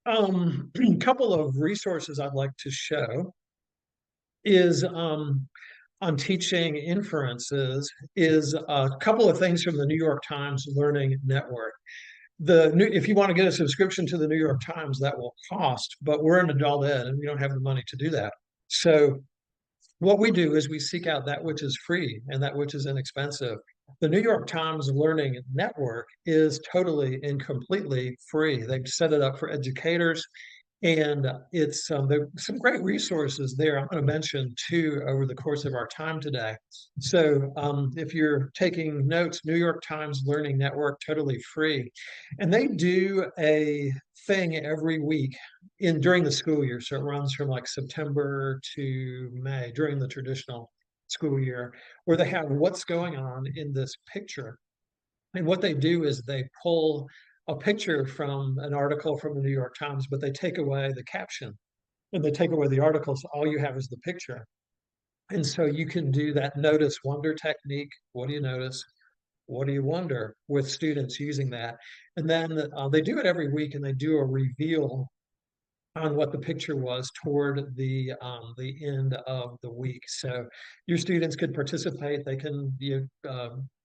a couple of resources I'd like to show is on teaching inferences is a couple of things from the New York Times Learning Network. If you want to get a subscription to the New York Times, that will cost, but we're in adult ed and we don't have the money to do that. So what we do is we seek out that which is free and that which is inexpensive. The New York Times Learning Network is totally and completely free. They've set it up for educators, and it's there's some great resources there I'm going to mention too over the course of our time today. So if you're taking notes, New York Times Learning Network, totally free. And they do a thing every week during the school year. So it runs from like September to May during the traditional school year, where they have what's going on in this picture. And what they do is they pull a picture from an article from the New York Times, but they take away the caption and they take away the article. So all you have is the picture. And so you can do that notice wonder technique. What do you notice? What do you wonder with students using that? And then they do it every week and they do a reveal on what the picture was toward the end of the week. So your students could participate. They can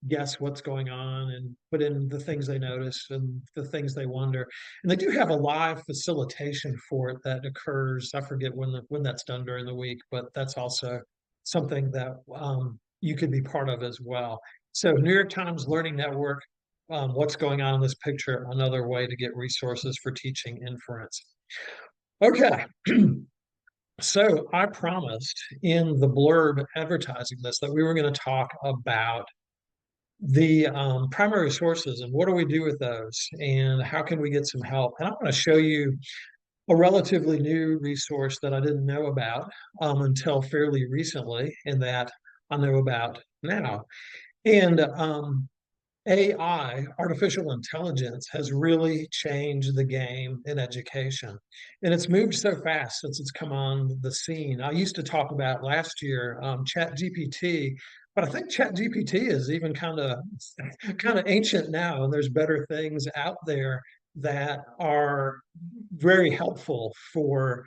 guess what's going on and put in the things they notice and the things they wonder. And they do have a live facilitation for it that occurs. I forget when that's done during the week, but that's also something that you could be part of as well. So New York Times Learning Network, what's going on in this picture, another way to get resources for teaching inference. Okay, so I promised in the blurb advertising this that we were going to talk about the primary sources and what do we do with those and how can we get some help. And I'm going to show you a relatively new resource that I didn't know about until fairly recently and that I know about now. And AI, artificial intelligence, has really changed the game in education. And it's moved so fast since it's come on the scene. I used to talk about last year ChatGPT, but I think ChatGPT is even kind of ancient now, and there's better things out there that are very helpful for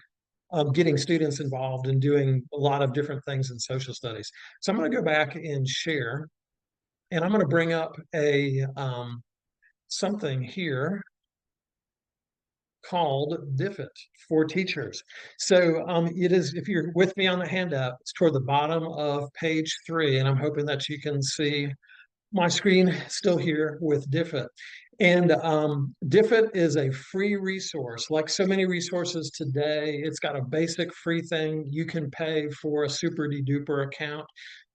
getting students involved and doing a lot of different things in social studies. So I'm going to go back and share. And I'm going to bring up a something here called Diffit for teachers. So it is, if you're with me on the handout, it's toward the bottom of page 3, and I'm hoping that you can see my screen still here with Diffit. And Diffit is a free resource. Like so many resources today, it's got a basic free thing. You can pay for a super duper account.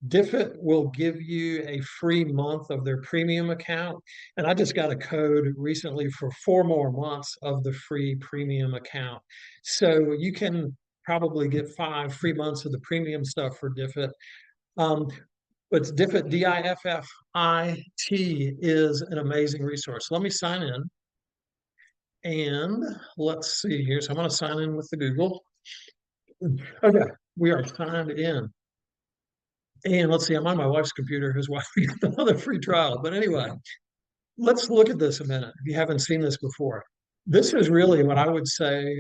Diffit will give you a free month of their premium account. And I just got a code recently for 4 more months of the free premium account. So you can probably get 5 free months of the premium stuff for Diffit. Um, but Diffit, Diffit is an amazing resource. Let me sign in. And let's see here. So I'm going to sign in with the Google. Okay, we are signed in. And let's see, I'm on my wife's computer as well. We got another free trial. But anyway, let's look at this a minute if you haven't seen this before. This is really what I would say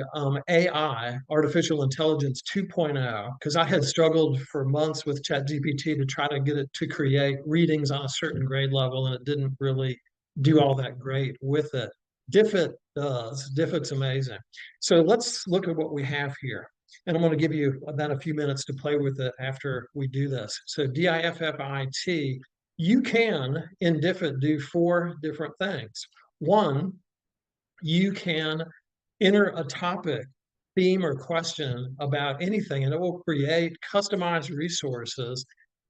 AI, artificial intelligence 2.0, because I had struggled for months with ChatGPT to try to get it to create readings on a certain grade level, and it didn't really do all that great with it. Diffit does. Diffit's amazing. So let's look at what we have here. And I'm going to give you about a few minutes to play with it after we do this. So Diffit, you can in Diffit do 4 different things. One, you can enter a topic, theme, or question about anything, and it will create customized resources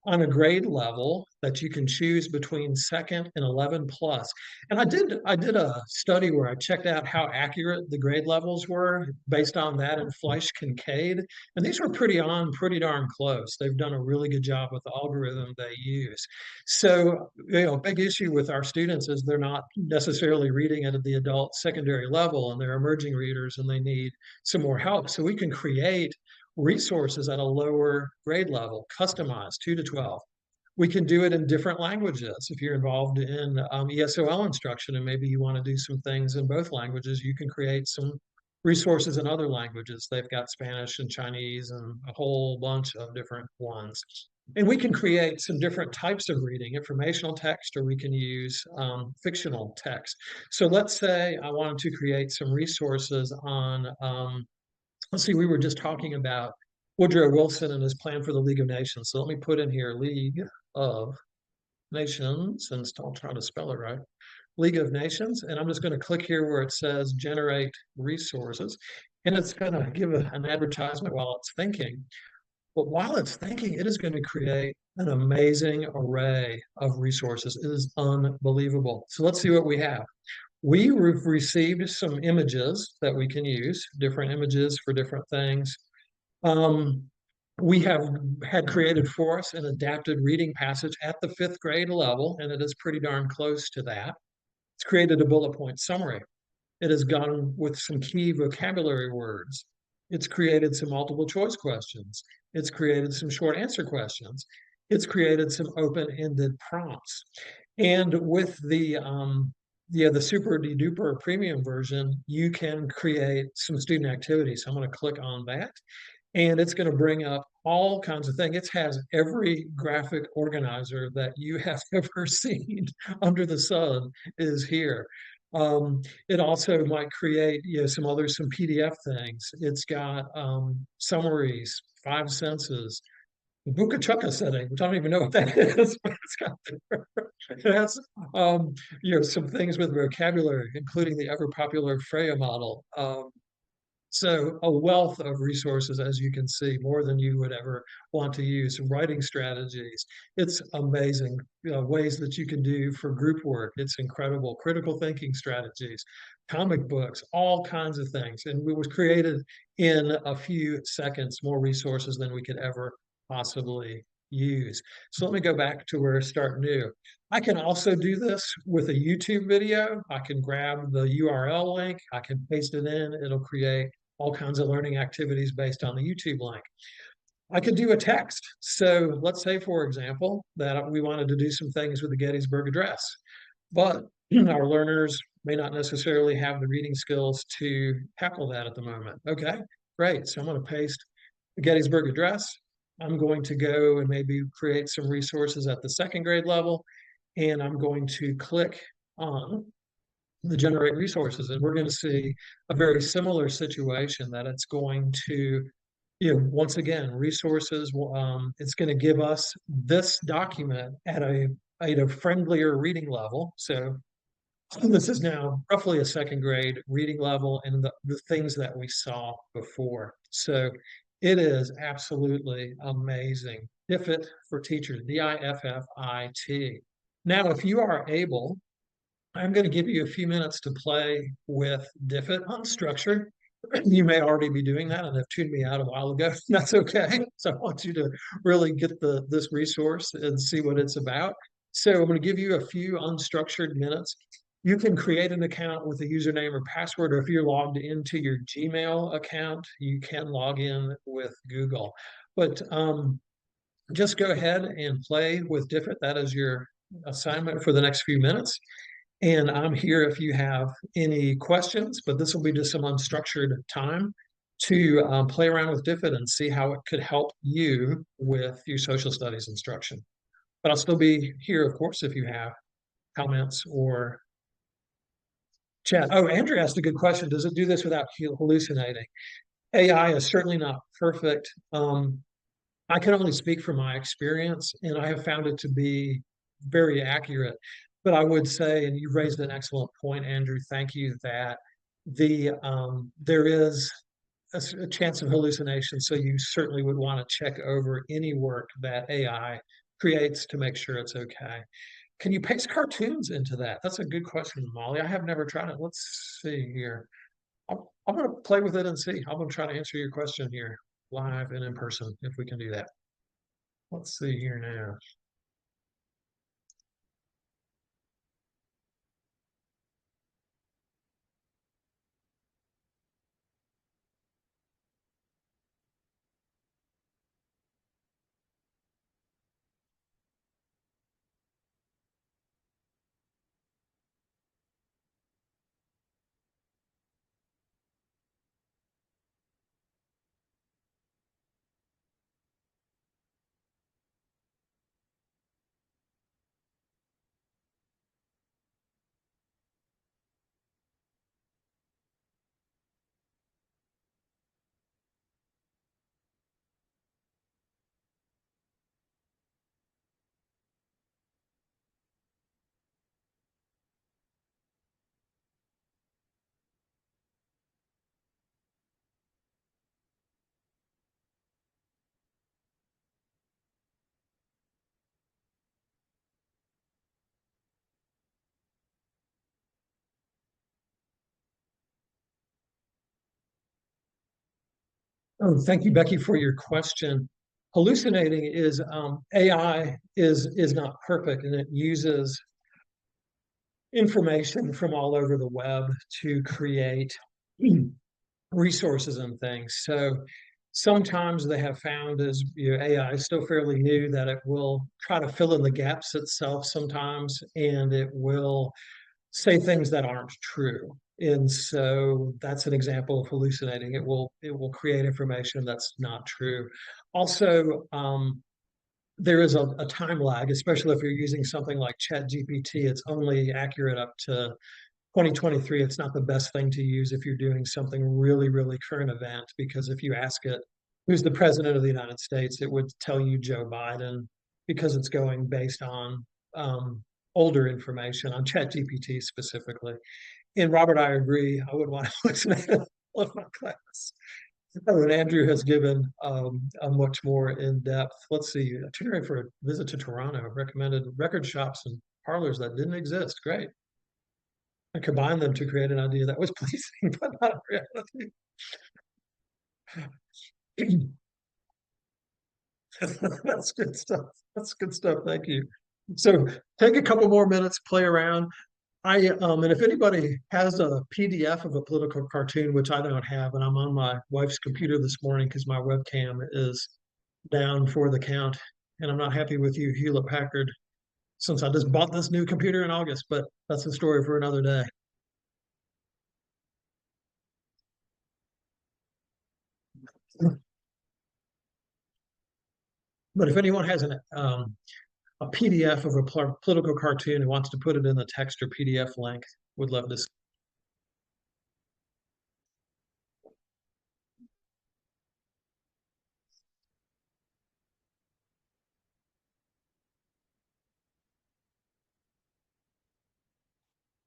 on a grade level that you can choose between second and 11 plus. And I did a study where I checked out how accurate the grade levels were based on that in Fleisch Kincaid, and these were pretty darn close. They've done a really good job with the algorithm they use. So, a big issue with our students is they're not necessarily reading at the adult secondary level, and they're emerging readers and they need some more help. So we can create resources at a lower grade level, customized 2 to 12. We can do it in different languages. If you're involved in ESOL instruction and maybe you want to do some things in both languages, you can create some resources in other languages. They've got Spanish and Chinese and a whole bunch of different ones. And we can create some different types of reading, informational text, or we can use fictional text. So let's say I wanted to create some resources on let's see, we were just talking about Woodrow Wilson and his plan for the League of Nations. So let me put in here League of Nations, and I'll try to spell it right. League of Nations, and I'm just going to click here where it says generate resources, and it's going to give an advertisement while it's thinking. But while it's thinking, it is going to create an amazing array of resources. It is unbelievable. So let's see what we have. We've received some images that we can use, different images for different things. We have had created for us an adapted reading passage at the 5th grade level, and it is pretty darn close to that. It's created a bullet point summary. It has gone with some key vocabulary words. It's created some multiple choice questions. It's created some short answer questions. It's created some open-ended prompts. And with the super duper premium version, you can create some student activities. So I'm going to click on that, and it's going to bring up all kinds of things. It has every graphic organizer that you have ever seen under the sun is here. It also might create some PDF things. It's got summaries, 5 senses, Buka Chuka setting, which I don't even know what that is, but it's got it has some things with vocabulary, including the ever popular Freya model. So a wealth of resources, as you can see, more than you would ever want to use. Writing strategies. It's amazing ways that you can do for group work. It's incredible. Critical thinking strategies, comic books, all kinds of things. And it was created in a few seconds, more resources than we could ever possibly use. So let me go back to where Start New. I can also do this with a YouTube video. I can grab the URL link, I can paste it in, it'll create all kinds of learning activities based on the YouTube link. I could do a text. So let's say, for example, that we wanted to do some things with the Gettysburg Address, but our learners may not necessarily have the reading skills to tackle that at the moment. Okay, great. So I'm going to paste the Gettysburg Address. I'm going to go and maybe create some resources at the 2nd grade level, and I'm going to click on the generate resources, and we're going to see a very similar situation that it's going to, once again, resources. It's going to give us this document at a friendlier reading level. So This is now roughly a second grade reading level and the things that we saw before. So it is absolutely amazing. Diffit for teachers, Diffit. Now, if you are able, I'm going to give you a few minutes to play with Diffit unstructured. You may already be doing that and have tuned me out a while ago. That's okay. So I want you to really get this resource and see what it's about. So I'm going to give you a few unstructured minutes. You can create an account with a username or password, or if you're logged into your Gmail account, you can log in with Google. But just go ahead and play with Diffit. That is your assignment for the next few minutes. And I'm here if you have any questions, but this will be just some unstructured time to play around with Diffit and see how it could help you with your social studies instruction. But I'll still be here, of course, if you have comments or chat. Oh, Andrew asked a good question. Does it do this without hallucinating? AI is certainly not perfect. I can only speak from my experience, and I have found it to be very accurate. But I would say, and you raised an excellent point, Andrew, thank you, that there is a chance of hallucination. So you certainly would want to check over any work that AI creates to make sure it's okay. Can you paste cartoons into that? That's a good question, Molly. I have never tried it. Let's see here. I'm going to play with it and see. I'm going to try to answer your question here live and in person if we can do that. Let's see here now. Oh, thank you, Becky, for your question. Hallucinating is AI is not perfect, and it uses information from all over the web to create resources and things. So sometimes they have found, as AI is still fairly new, that it will try to fill in the gaps itself sometimes, and it will say things that aren't true. And so that's an example of hallucinating. It will create information that's not true. Also, there is a time lag, especially if you're using something like ChatGPT. It's only accurate up to 2023. It's not the best thing to use if you're doing something really, really current event, because if you ask it, who's the president of the United States, it would tell you Joe Biden, because it's going based on older information on ChatGPT specifically. And Robert, I agree. I would want to listen to my class. Oh, and Andrew has given a much more in-depth. Let's see, itinerary for a visit to Toronto. Recommended record shops and parlors that didn't exist. Great. I combined them to create an idea that was pleasing, but not reality. That's good stuff. That's good stuff. Thank you. So take a couple more minutes, play around. And if anybody has a PDF of a political cartoon, which I don't have, and I'm on my wife's computer this morning because my webcam is down for the count, and I'm not happy with you, Hewlett Packard, since I just bought this new computer in August, but that's a story for another day. But if anyone has a PDF of a political cartoon and wants to put it in the text or PDF link, would love to.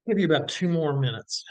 Give you about 2 more minutes.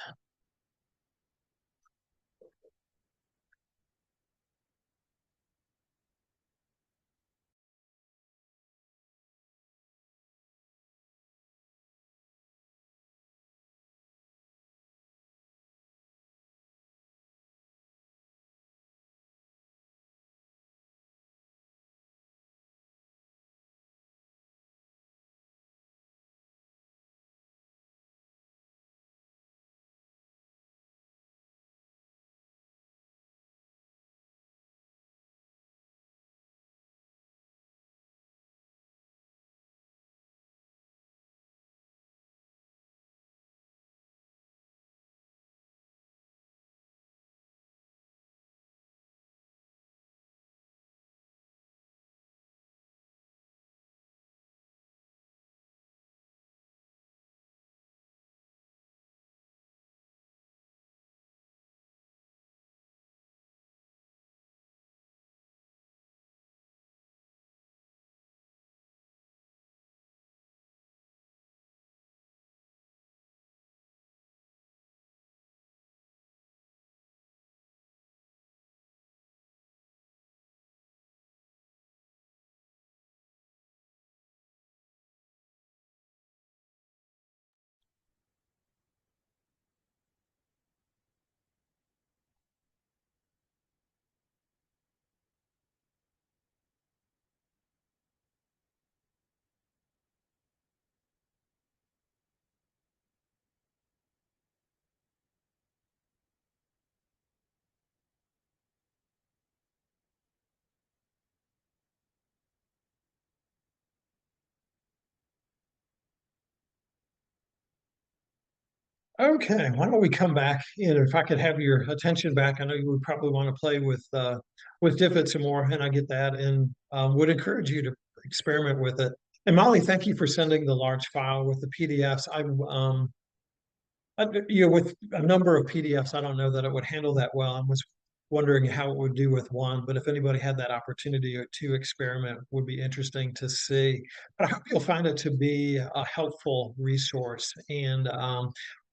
Okay, why don't we come back in? If I could have your attention back, I know you would probably want to play with Diffit some more, and I get that, and would encourage you to experiment with it. And Molly, thank you for sending the large file with the PDFs. With a number of PDFs, I don't know that it would handle that well. I was wondering how it would do with one, but if anybody had that opportunity to experiment, would be interesting to see. But I hope you'll find it to be a helpful resource and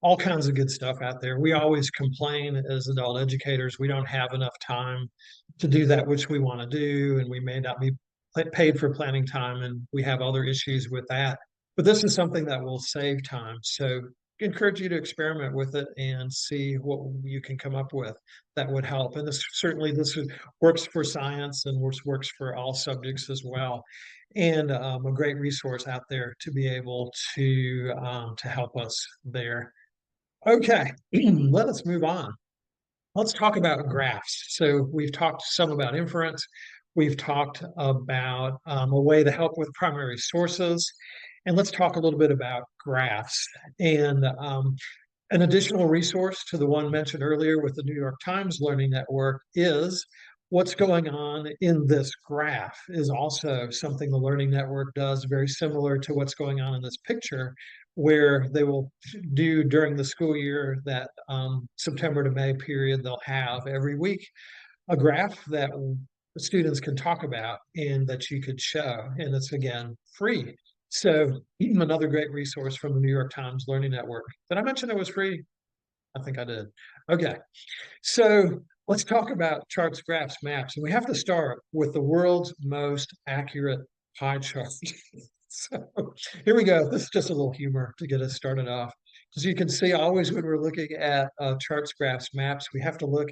all kinds of good stuff out there. We always complain as adult educators, we don't have enough time to do that which we want to do, and we may not be paid for planning time, and we have other issues with that. But this is something that will save time. So encourage you to experiment with it and see what you can come up with that would help. And works for science and works for all subjects as well. And a great resource out there to be able to help us there. Okay, let us move on. Let's talk about graphs. So we've talked some about inference. We've talked about a way to help with primary sources. And let's talk a little bit about graphs. And an additional resource to the one mentioned earlier with the New York Times Learning Network is what's going on in this graph is also something the Learning Network does, very similar to what's going on in this picture, where they will do during the school year, that September to May period, they'll have every week a graph that students can talk about and that you could show. And it's, again, free. So another great resource from the New York Times Learning Network. Did I mention it was free? I think I did. Okay. So let's talk about charts, graphs, maps. And we have to start with the world's most accurate pie chart. So here we go. This is just a little humor to get us started off. As you can see, always when we're looking at charts, graphs, maps, we have to look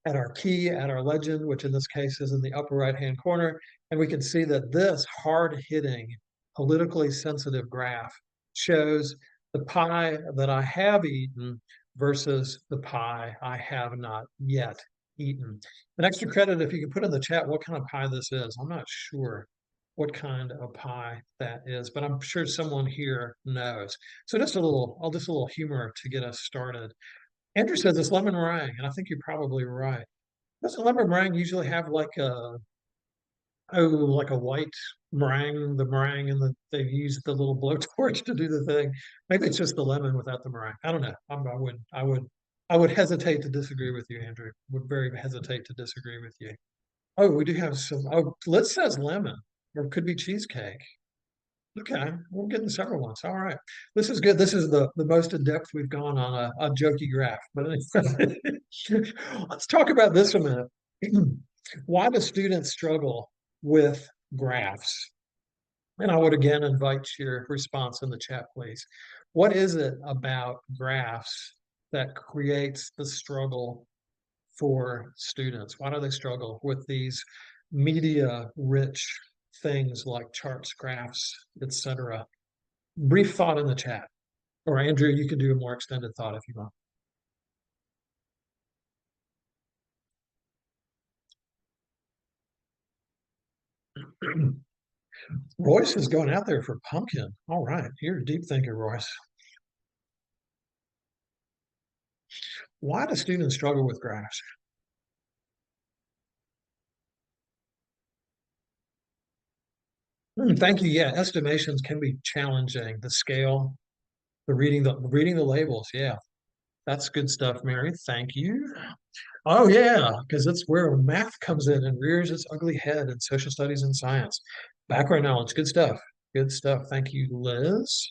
at our key, at our legend, which in this case is in the upper right-hand corner. And we can see that this hard-hitting, politically sensitive graph shows the pie that I have eaten versus the pie I have not yet eaten. An extra credit, if you can put in the chat what kind of pie this is. I'm not sure what kind of pie that is, but I'm sure someone here knows. So just a little humor to get us started. Andrew says it's lemon meringue, and I think you're probably right. Doesn't lemon meringue usually have like a white meringue, the meringue, and they use the little blowtorch to do the thing? Maybe it's just the lemon without the meringue. I don't know. I would hesitate to disagree with you, Andrew. Would very hesitate to disagree with you. Oh, we do have some. Oh, Liz says lemon, or it could be cheesecake. Okay, we're getting several ones. All right. This is good. This is the most in depth we've gone on a jokey graph. But anyway, let's talk about this a minute. Why do students struggle with graphs? And I would again invite your response in the chat, please. What is it about graphs that creates the struggle for students? Why do they struggle with these media-rich things like charts, graphs, etc.? Brief thought in the chat. Or Andrew, you can do a more extended thought if you want. Royce is going out there for pumpkin. All right, you're a deep thinker, Royce. Why do students struggle with graphs? Thank you. Yeah, estimations can be challenging. The scale, the reading the labels. Yeah, that's good stuff, Mary. Thank you. Oh yeah, because it's where math comes in and rears its ugly head in social studies and science. Background knowledge, good stuff. Good stuff. Thank you, Liz.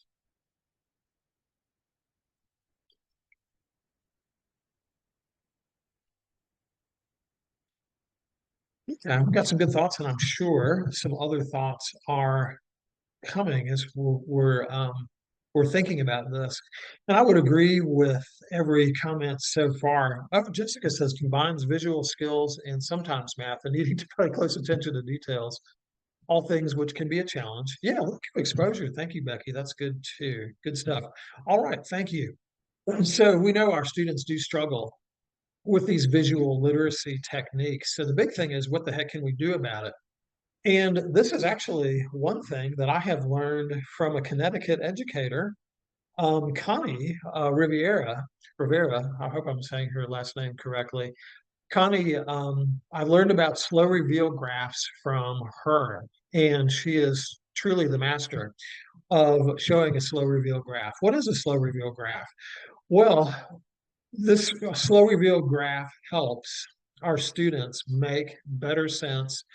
Yeah, we've got some good thoughts, and I'm sure some other thoughts are coming as we're thinking about this. And I would agree with every comment so far. Jessica says combines visual skills and sometimes math and needing to pay close attention to details, all things which can be a challenge. Yeah, look at exposure. Thank you, Becky. That's good too. Good stuff. All right, thank you. So we know our students do struggle with these visual literacy techniques. So the big thing is, what the heck can we do about it? And this is actually one thing that I have learned from a Connecticut educator, Connie Rivera. I hope I'm saying her last name correctly. Connie, I learned about slow reveal graphs from her, and she is truly the master of showing a slow reveal graph. What is a slow reveal graph? Well, this slow reveal graph helps our students make better sense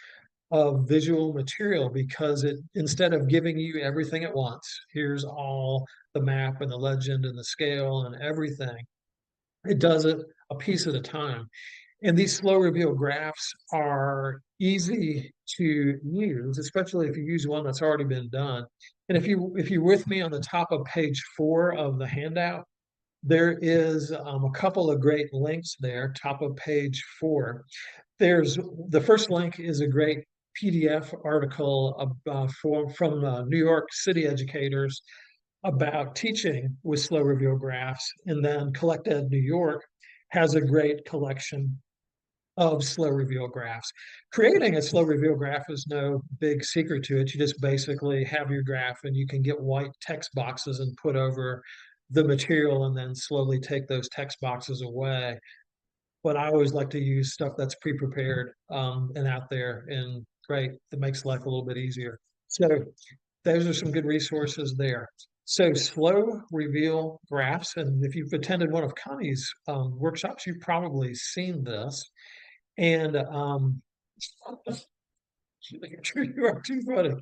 of visual material because it, instead of giving you everything at once, here's all the map and the legend and the scale and everything, it does it a piece at a time. And these slow reveal graphs are easy to use, especially if you use one that's already been done. And if you're with me on the top of page 4 of the handout, there is a couple of great links there, top of page 4. There's the first link is a great PDF article from New York City educators about teaching with slow reveal graphs. And then Collect Ed New York has a great collection of slow reveal graphs. Creating a slow reveal graph is no big secret to it. You just basically have your graph and you can get white text boxes and put over the material and then slowly take those text boxes away. But I always like to use stuff that's pre-prepared and out there and great, that makes life a little bit easier. So those are some good resources there. So slow reveal graphs, and if you've attended one of Connie's workshops, you've probably seen this. And you are too funny.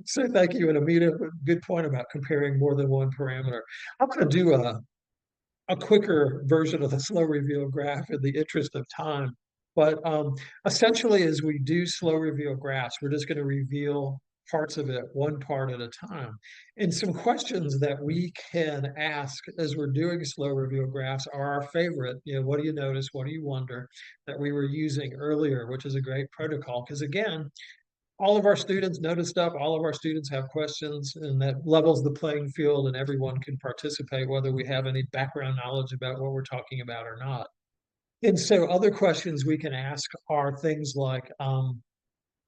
So thank you. And Amita, good point about comparing more than one parameter. I'm going to do a quicker version of the slow reveal graph in the interest of time. But essentially, as we do slow reveal graphs, we're just going to reveal parts of it, one part at a time. And some questions that we can ask as we're doing slow reveal graphs are our favorite. What do you notice? What do you wonder? That we were using earlier, which is a great protocol. Because again, all of our students notice stuff, all of our students have questions, and that levels the playing field and everyone can participate, whether we have any background knowledge about what we're talking about or not. And so other questions we can ask are things like,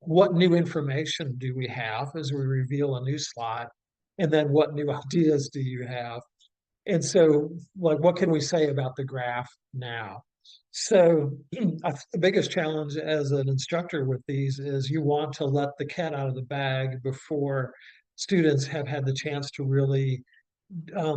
what new information do we have as we reveal a new slide? And then what new ideas do you have? And so, like, what can we say about the graph now? So the biggest challenge as an instructor with these is you want to let the cat out of the bag before students have had the chance to really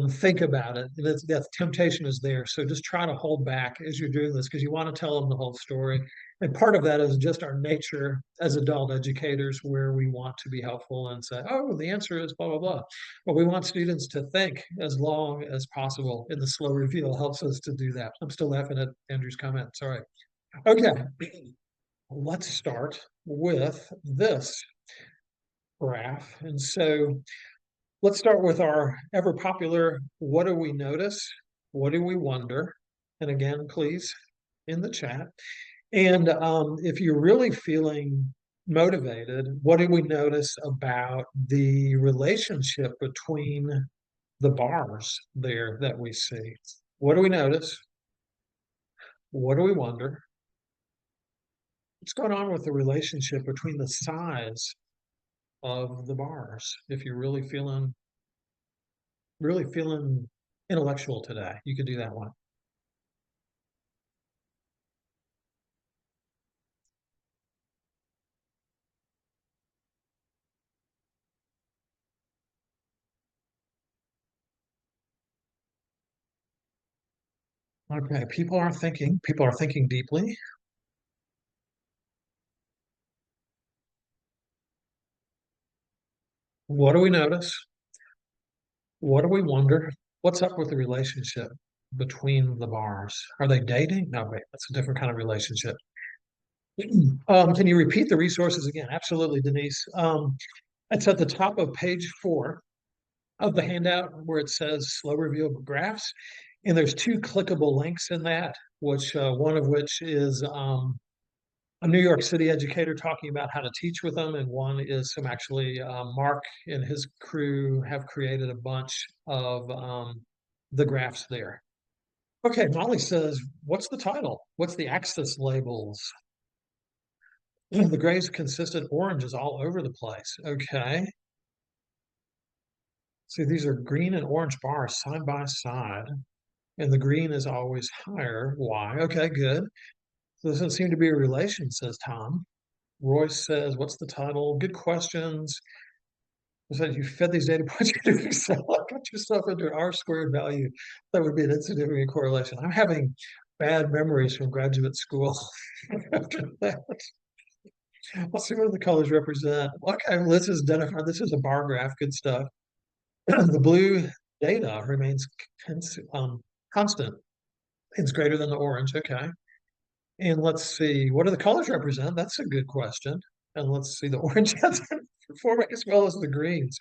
think about it. And that temptation is there. So just try to hold back as you're doing this because you want to tell them the whole story. And part of that is just our nature as adult educators, where we want to be helpful and say, oh, the answer is blah, blah, blah. But we want students to think as long as possible, and the slow reveal helps us to do that. I'm still laughing at Andrew's comment. Sorry. Okay, let's start with this graph. And so let's start with our ever popular, what do we notice? What do we wonder? And again, please, in the chat. And if you're really feeling motivated, what do we notice about the relationship between the bars there that we see? What do we notice? What do we wonder? What's going on with the relationship between the size of the bars? If you're really feeling intellectual today, you could do that one. Okay, people are thinking deeply. What do we notice? What do we wonder? What's up with the relationship between the bars? Are they dating? No, wait, that's a different kind of relationship. Can you repeat the resources again? Absolutely, Denise. It's at the top of page 4 of the handout where it says slow reveal graphs. And there's 2 clickable links in that, which one of which is a New York City educator talking about how to teach with them, and one is some actually Mark and his crew have created a bunch of the graphs there. Okay, Molly says, what's the title? What's the axis labels? The gray's consistent orange is all over the place. Okay. See, these are green and orange bars side by side, and the green is always higher. Why? Okay, good. So there doesn't seem to be a relation, says Tom. Royce says, what's the title? Good questions. Said you fed these data points into Excel, got yourself into an R squared value. That would be an insignificant correlation. I'm having bad memories from graduate school after that. Let's see what the colors represent. Okay, this is identified. This is a bar graph. Good stuff. The blue data remains constant. It's greater than the orange. Okay. And let's see, what do the colors represent? That's a good question. And let's see, the orange has performing as well as the greens.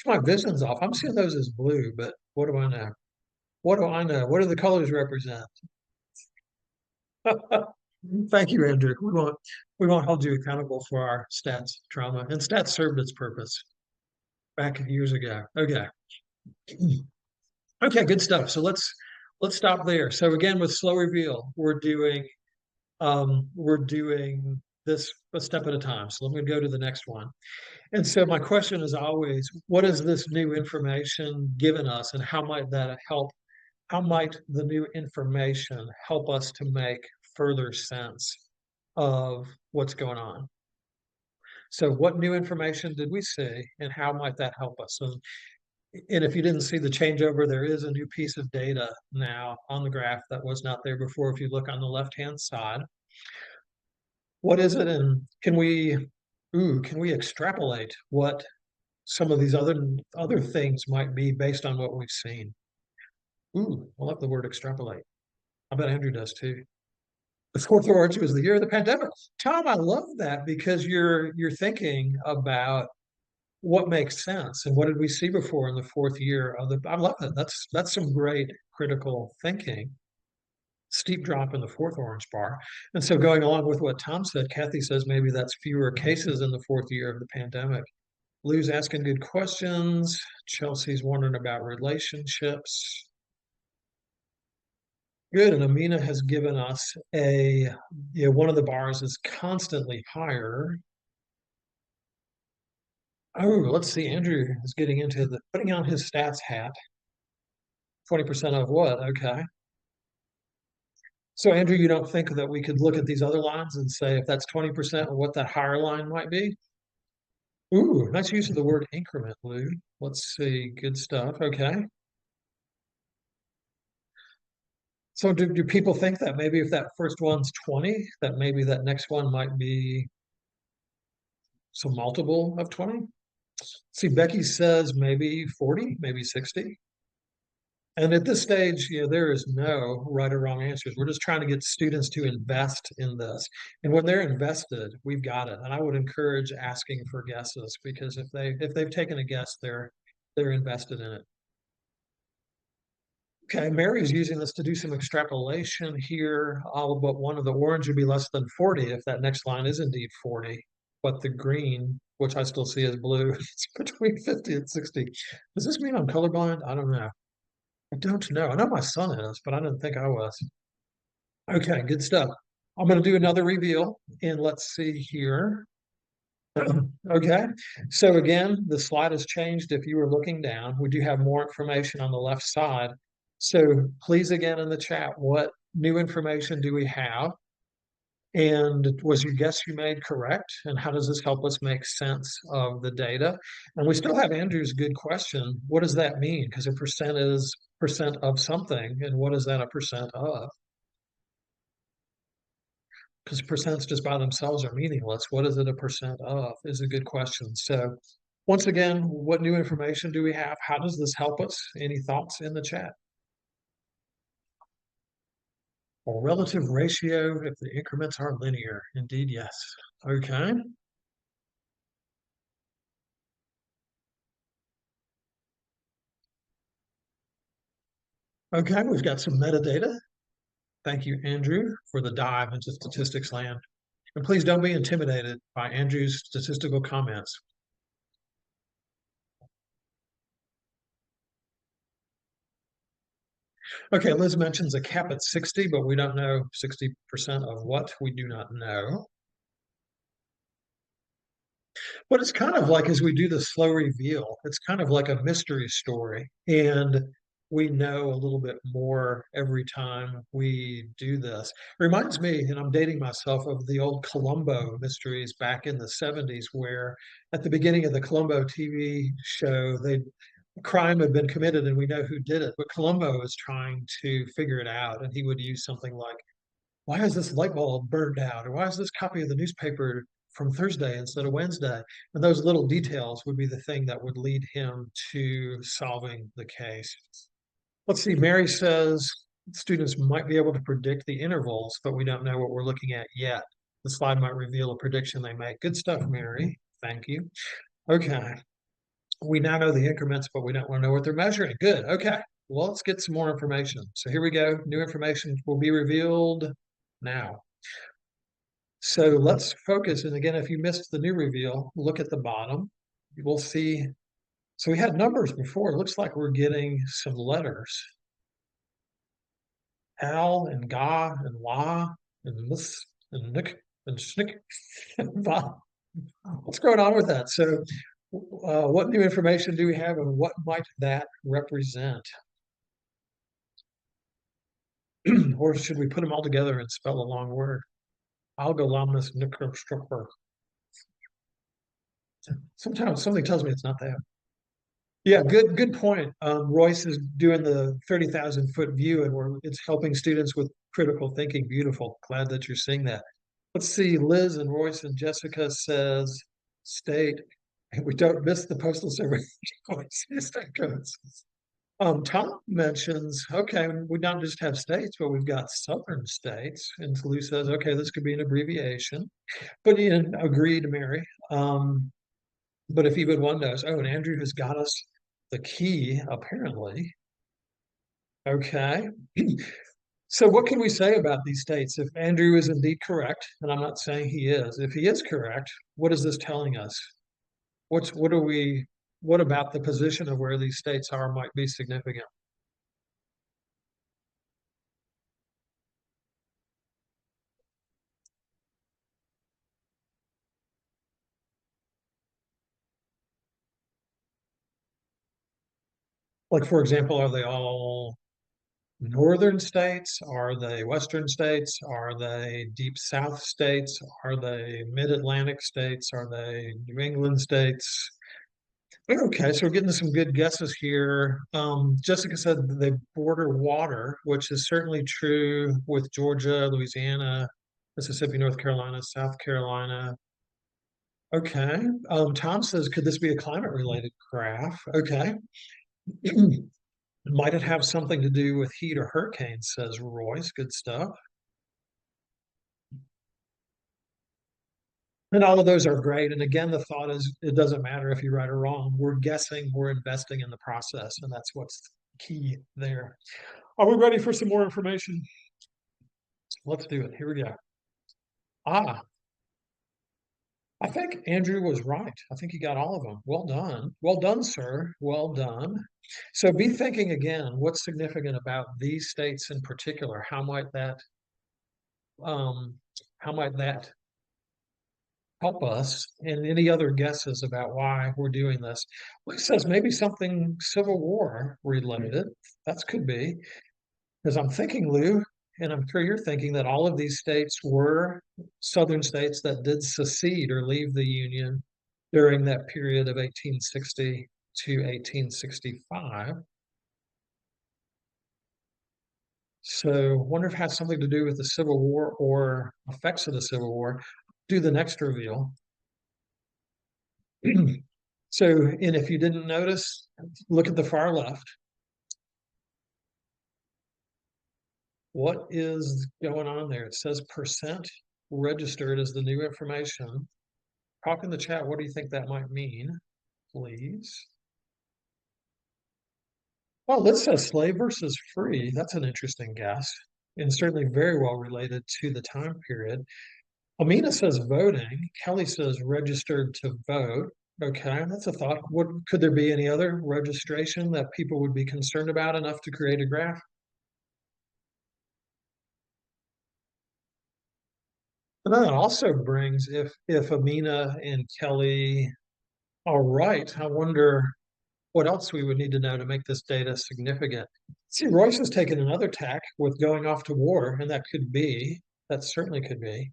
My vision's off. I'm seeing those as blue, but what do I know? What do I know? What do the colors represent? Thank you, Andrew. We won't hold you accountable for our stats trauma. And stats served its purpose back years ago. Okay. Okay, good stuff. So let's stop there. So again, with slow reveal, we're doing this a step at a time. So let me go to the next one. And so my question is always, what is this new information given us, and how might that help? How might the new information help us to make further sense of what's going on? So what new information did we see, and how might that help us? And if you didn't see the changeover, there is a new piece of data now on the graph that was not there before. If you look on the left-hand side, what is it, and can we extrapolate what some of these other things might be based on what we've seen? Ooh, I love the word extrapolate. I bet Andrew does too. The fourth orange was the year of the pandemic. Tom, I love that, because you're thinking about what makes sense and what did we see before in the fourth year of the. I love it. That's some great critical thinking. Steep drop in the fourth orange bar. And so going along with what Tom said, Kathy says maybe that's fewer cases in the fourth year of the pandemic. Lou's asking good questions. Chelsea's wondering about relationships. Good, and Amina has given us one of the bars is constantly higher. Oh, let's see, Andrew is getting into putting on his stats hat. 20% of what? Okay. So Andrew, you don't think that we could look at these other lines and say if that's 20%, what that higher line might be? Ooh, nice use of the word increment, Lou. Let's see, good stuff. Okay. So do people think that maybe if that first one's 20, that maybe that next one might be some multiple of 20? See, Becky says maybe 40, maybe 60. And at this stage, there is no right or wrong answers. We're just trying to get students to invest in this. And when they're invested, we've got it. And I would encourage asking for guesses, because if they've taken a guess, they're invested in it. Okay, Mary's using this to do some extrapolation here. All but one of the orange would be less than 40 if that next line is indeed 40. But the green, which I still see as blue, it's between 50 and 60. Does this mean I'm colorblind? I don't know. I don't know. I know my son is, but I didn't think I was. Okay, good stuff. I'm going to do another reveal, and let's see here. Okay, so again, the slide has changed. If you were looking down, we do have more information on the left side. So please, again, in the chat, what new information do we have? And was your guess you made correct? And how does this help us make sense of the data? And we still have Andrew's good question. What does that mean? Because a percent is percent of something. And what is that a percent of? Because percents just by themselves are meaningless. What is it a percent of is a good question. So once again, what new information do we have? How does this help us? Any thoughts in the chat? Well, relative ratio if the increments are linear. Indeed, yes. Okay. Okay, we've got some metadata. Thank you, Andrew, for the dive into statistics land. And please don't be intimidated by Andrew's statistical comments. Okay, Liz mentions a cap at 60, but we don't know 60% of what. We do not know. But it's kind of like, as we do the slow reveal, it's kind of like a mystery story. And we know a little bit more every time we do this. It reminds me, and I'm dating myself, of the old Columbo mysteries back in the 70s, where at the beginning of the Columbo TV show, a crime had been committed and we know who did it. But Columbo is trying to figure it out. And he would use something like, why is this light bulb burned out? Or why is this copy of the newspaper from Thursday instead of Wednesday? And those little details would be the thing that would lead him to solving the case. Let's see, Mary says students might be able to predict the intervals, but we don't know what we're looking at yet. The slide might reveal a prediction they make. Good stuff, Mary. Thank you. Okay. We now know the increments, but we don't want to know what they're measuring. Good. Okay. Well, let's get some more information. So here we go. New information will be revealed now. So let's focus. And again, if you missed the new reveal, look at the bottom. You will see. So we had numbers before. It looks like we're getting some letters. Al and Ga and La and Ms and Nick and Snick and Va. What's going on with that? So what new information do we have and what might that represent? Or should we put them all together and spell a long word? Algalamus Nicrostrupper. Sometimes something tells me it's not that. Yeah, good point. Royce is doing the 30,000-foot view, and it's helping students with critical thinking. Beautiful. Glad that you're seeing that. Let's see. Liz and Royce and Jessica says state, and we don't miss the postal service state codes. Tom mentions, okay, we don't just have states, but we've got southern states. And Lou says, okay, this could be an abbreviation. But Ian agreed, Mary. But if even one knows, oh, and Andrew has got us the key, apparently. Okay. So what can we say about these states? If Andrew is indeed correct, and I'm not saying he is, if he is correct, what is this telling us? What about the position of where these states are might be significant? Like, for example, are they all northern states? Are they western states? Are they deep south states? Are they mid-Atlantic states? Are they New England states? Okay, so we're getting some good guesses here. Jessica said they border water, which is certainly true with Georgia, Louisiana, Mississippi, North Carolina, South Carolina. Okay. Tom says, could this be a climate related graph? Okay. Might it have something to do with heat or hurricanes, says Royce. Good stuff. And all of those are great. And again, the thought is it doesn't matter if you're right or wrong. We're guessing, we're investing in the process, and that's what's key there. Are we ready for some more information? Let's do it. Here we go. Ah, I think Andrew was right. I think he got all of them. Well done. Well done, sir. Well done. So be thinking again, what's significant about these states in particular? Um, how might that help us? And any other guesses about why we're doing this? Well, it says maybe something Civil War related. That could be. Because I'm thinking, Lou, and I'm sure you're thinking that all of these states were Southern states that did secede or leave the Union during that period of 1860 to 1865. So wonder if it has something to do with the Civil War or effects of the Civil War. Do the next reveal. So, and if you didn't notice, look at the far left. What is going on there? It says percent registered as the new information. Talk in the chat. What do you think that might mean, please? Well, it says slave versus free. That's an interesting guess, and certainly very well related to the time period. Amina says voting. Kelly says registered to vote. Okay, that's a thought. What could there be any other registration that people would be concerned about enough to create a graph? And then it also brings if Amina and Kelly are right, I wonder what else we would need to know to make this data significant. See, Royce has taken another tack with going off to war, and that certainly could be.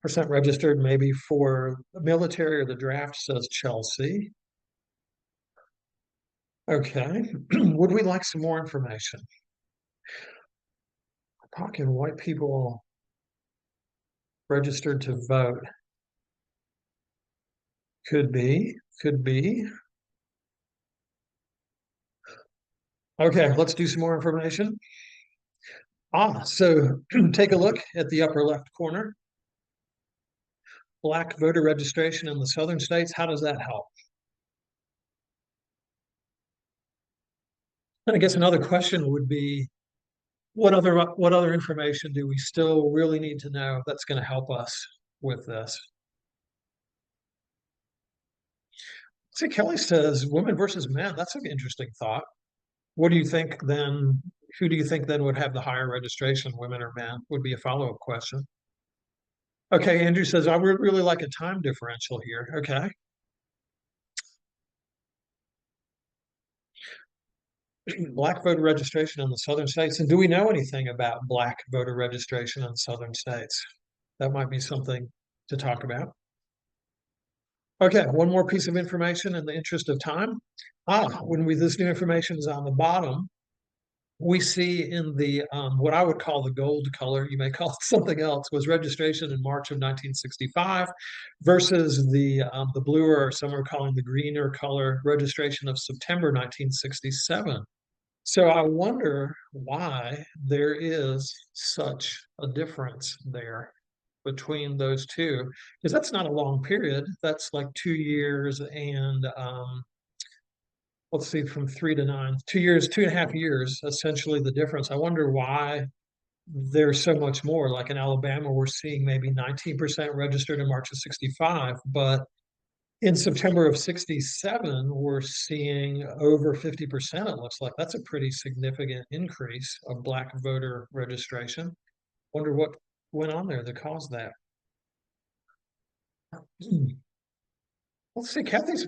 Percent registered maybe for the military or the draft, says Chelsea. Okay, would we like some more information? Talking white people registered to vote. Could be, could be. Okay, let's do some more information. So take a look at the upper left corner. Black voter registration in the southern states. How does that help? And I guess another question would be, what other information do we still really need to know that's going to help us with this? See, Kelly says women versus men. That's an interesting thought. What do you think then? Who do you think then would have the higher registration, women or men? Would be a follow-up question. Okay, Andrew says, I would really like a time differential here. Okay. Black voter registration in the southern states. And do we know anything about black voter registration in the southern states? That might be something to talk about. Okay, one more piece of information in the interest of time. When this new information is on the bottom, we see in the what I would call the gold color, you may call it something else, was registration in March of 1965 versus the bluer, or some are calling the greener color, registration of September 1967. So I wonder why there is such a difference there between those two, because that's not a long period. That's like 2 years and let's see, from 3 to 9, 2 years, 2.5 years, essentially the difference. I wonder why there's so much more. Like in Alabama, we're seeing maybe 19% registered in March of 65, but in September of 67, we're seeing over 50%, it looks like. That's a pretty significant increase of Black voter registration. Wonder what went on there that caused that. Let's see, Kathy's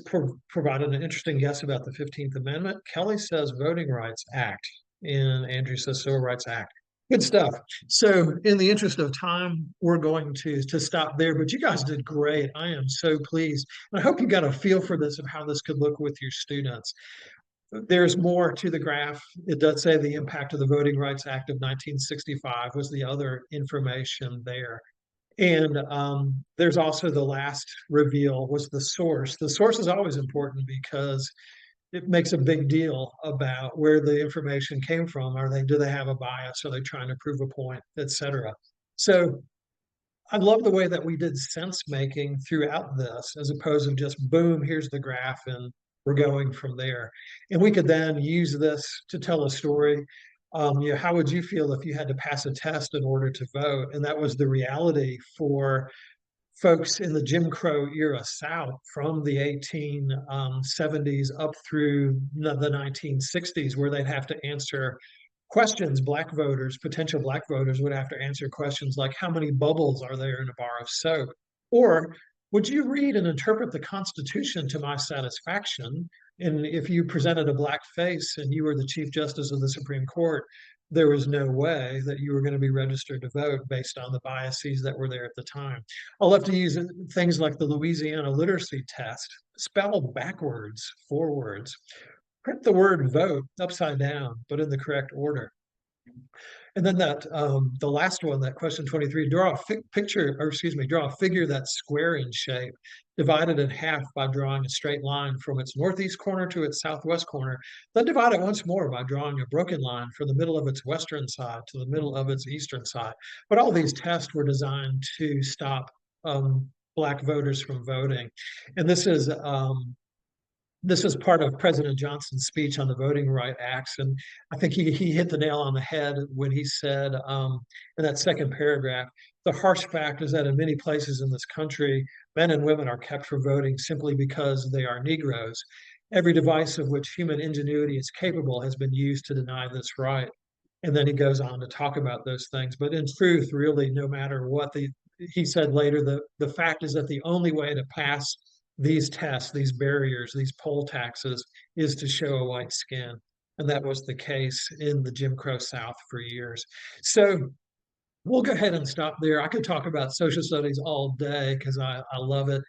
provided an interesting guess about the 15th Amendment. Kelly says Voting Rights Act, and Andrew says Civil Rights Act. Good stuff. So in the interest of time, we're going to stop there, but you guys did great. I am so pleased. And I hope you got a feel for this of how this could look with your students. There's more to the graph. It does say the impact of the Voting Rights Act of 1965 was the other information there. And there's also the last reveal was the source. The source is always important because it makes a big deal about where the information came from. Do they have a bias? Are they trying to prove a point, et cetera? So I love the way that we did sense making throughout this, as opposed to just boom, here's the graph, and we're going from there. And we could then use this to tell a story. How would you feel if you had to pass a test in order to vote? And that was the reality for folks in the Jim Crow era South from the 1870s up through the 1960s, where they'd have to answer questions. Black voters, potential Black voters, would have to answer questions like, how many bubbles are there in a bar of soap? Or would you read and interpret the Constitution to my satisfaction? And if you presented a Black face and you were the Chief Justice of the Supreme Court, there was no way that you were going to be registered to vote based on the biases that were there at the time. I'll have to use things like the Louisiana literacy test, spell backwards, forwards, print the word vote upside down, but in the correct order. And then the last one, that question 23, draw a figure that's square in shape, divided in half by drawing a straight line from its northeast corner to its southwest corner, then divide it once more by drawing a broken line from the middle of its western side to the middle of its eastern side. But all these tests were designed to stop Black voters from voting. And this is part of President Johnson's speech on the Voting Rights Acts. And I think he hit the nail on the head when he said in that second paragraph, the harsh fact is that in many places in this country, men and women are kept from voting simply because they are Negroes. Every device of which human ingenuity is capable has been used to deny this right. And then he goes on to talk about those things. But in truth, really, no matter what he said later, the fact is that the only way to pass these tests, these barriers, these poll taxes is to show a white skin. And that was the case in the Jim Crow South for years. So we'll go ahead and stop there. I could talk about social studies all day because I love it.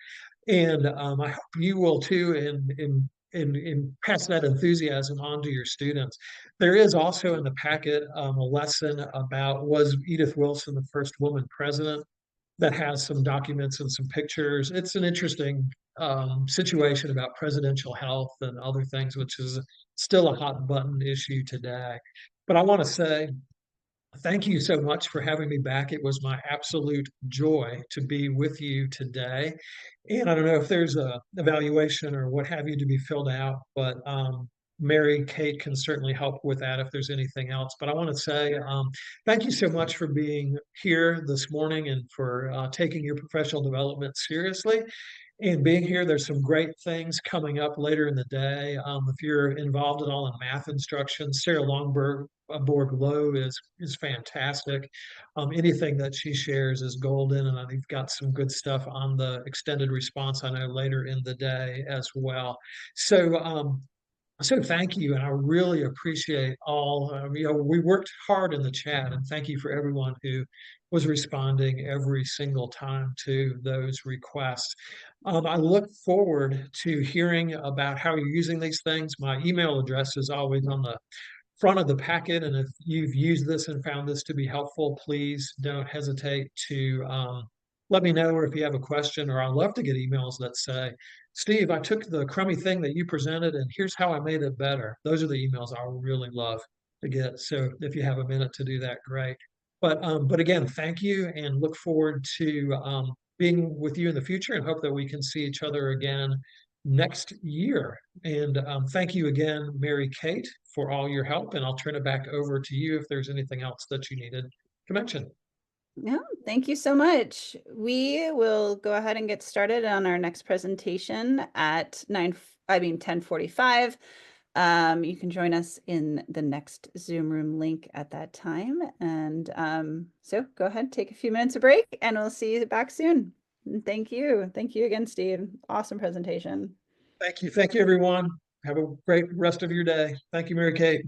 And I hope you will too, and pass that enthusiasm on to your students. There is also in the packet a lesson about, was Edith Wilson the first woman president? That has some documents and some pictures. It's an interesting situation about presidential health and other things, which is still a hot button issue today. But I want to say thank you so much for having me back. It was my absolute joy to be with you today. And I don't know if there's a evaluation or what have you to be filled out, but Mary Kate can certainly help with that if there's anything else. But I want to say thank you so much for being here this morning and for taking your professional development seriously and being here. There's some great things coming up later in the day. If you're involved at all in math instruction, Sarah Longborg Lowe is fantastic. Anything that she shares is golden, and I've got some good stuff on the extended response I know later in the day as well. So thank you, and I really appreciate all. We worked hard in the chat, and thank you for everyone who was responding every single time to those requests. I look forward to hearing about how you're using these things. My email address is always on the front of the packet, and if you've used this and found this to be helpful, please don't hesitate to let me know, or if you have a question, or I love to get emails that say, Steve, I took the crummy thing that you presented and here's how I made it better. Those are the emails I really love to get. So if you have a minute to do that, great. But again, thank you, and look forward to being with you in the future, and hope that we can see each other again next year. And thank you again, Mary Kate, for all your help. And I'll turn it back over to you if there's anything else that you needed to mention. No, thank you so much. We will go ahead and get started on our next presentation at 10:45. You can join us in the next Zoom room link at that time. And so go ahead, take a few minutes of break, and we'll see you back soon. And thank you. Thank you again, Steve. Awesome presentation. Thank you. Thank you, everyone. Have a great rest of your day. Thank you, Mary Kate.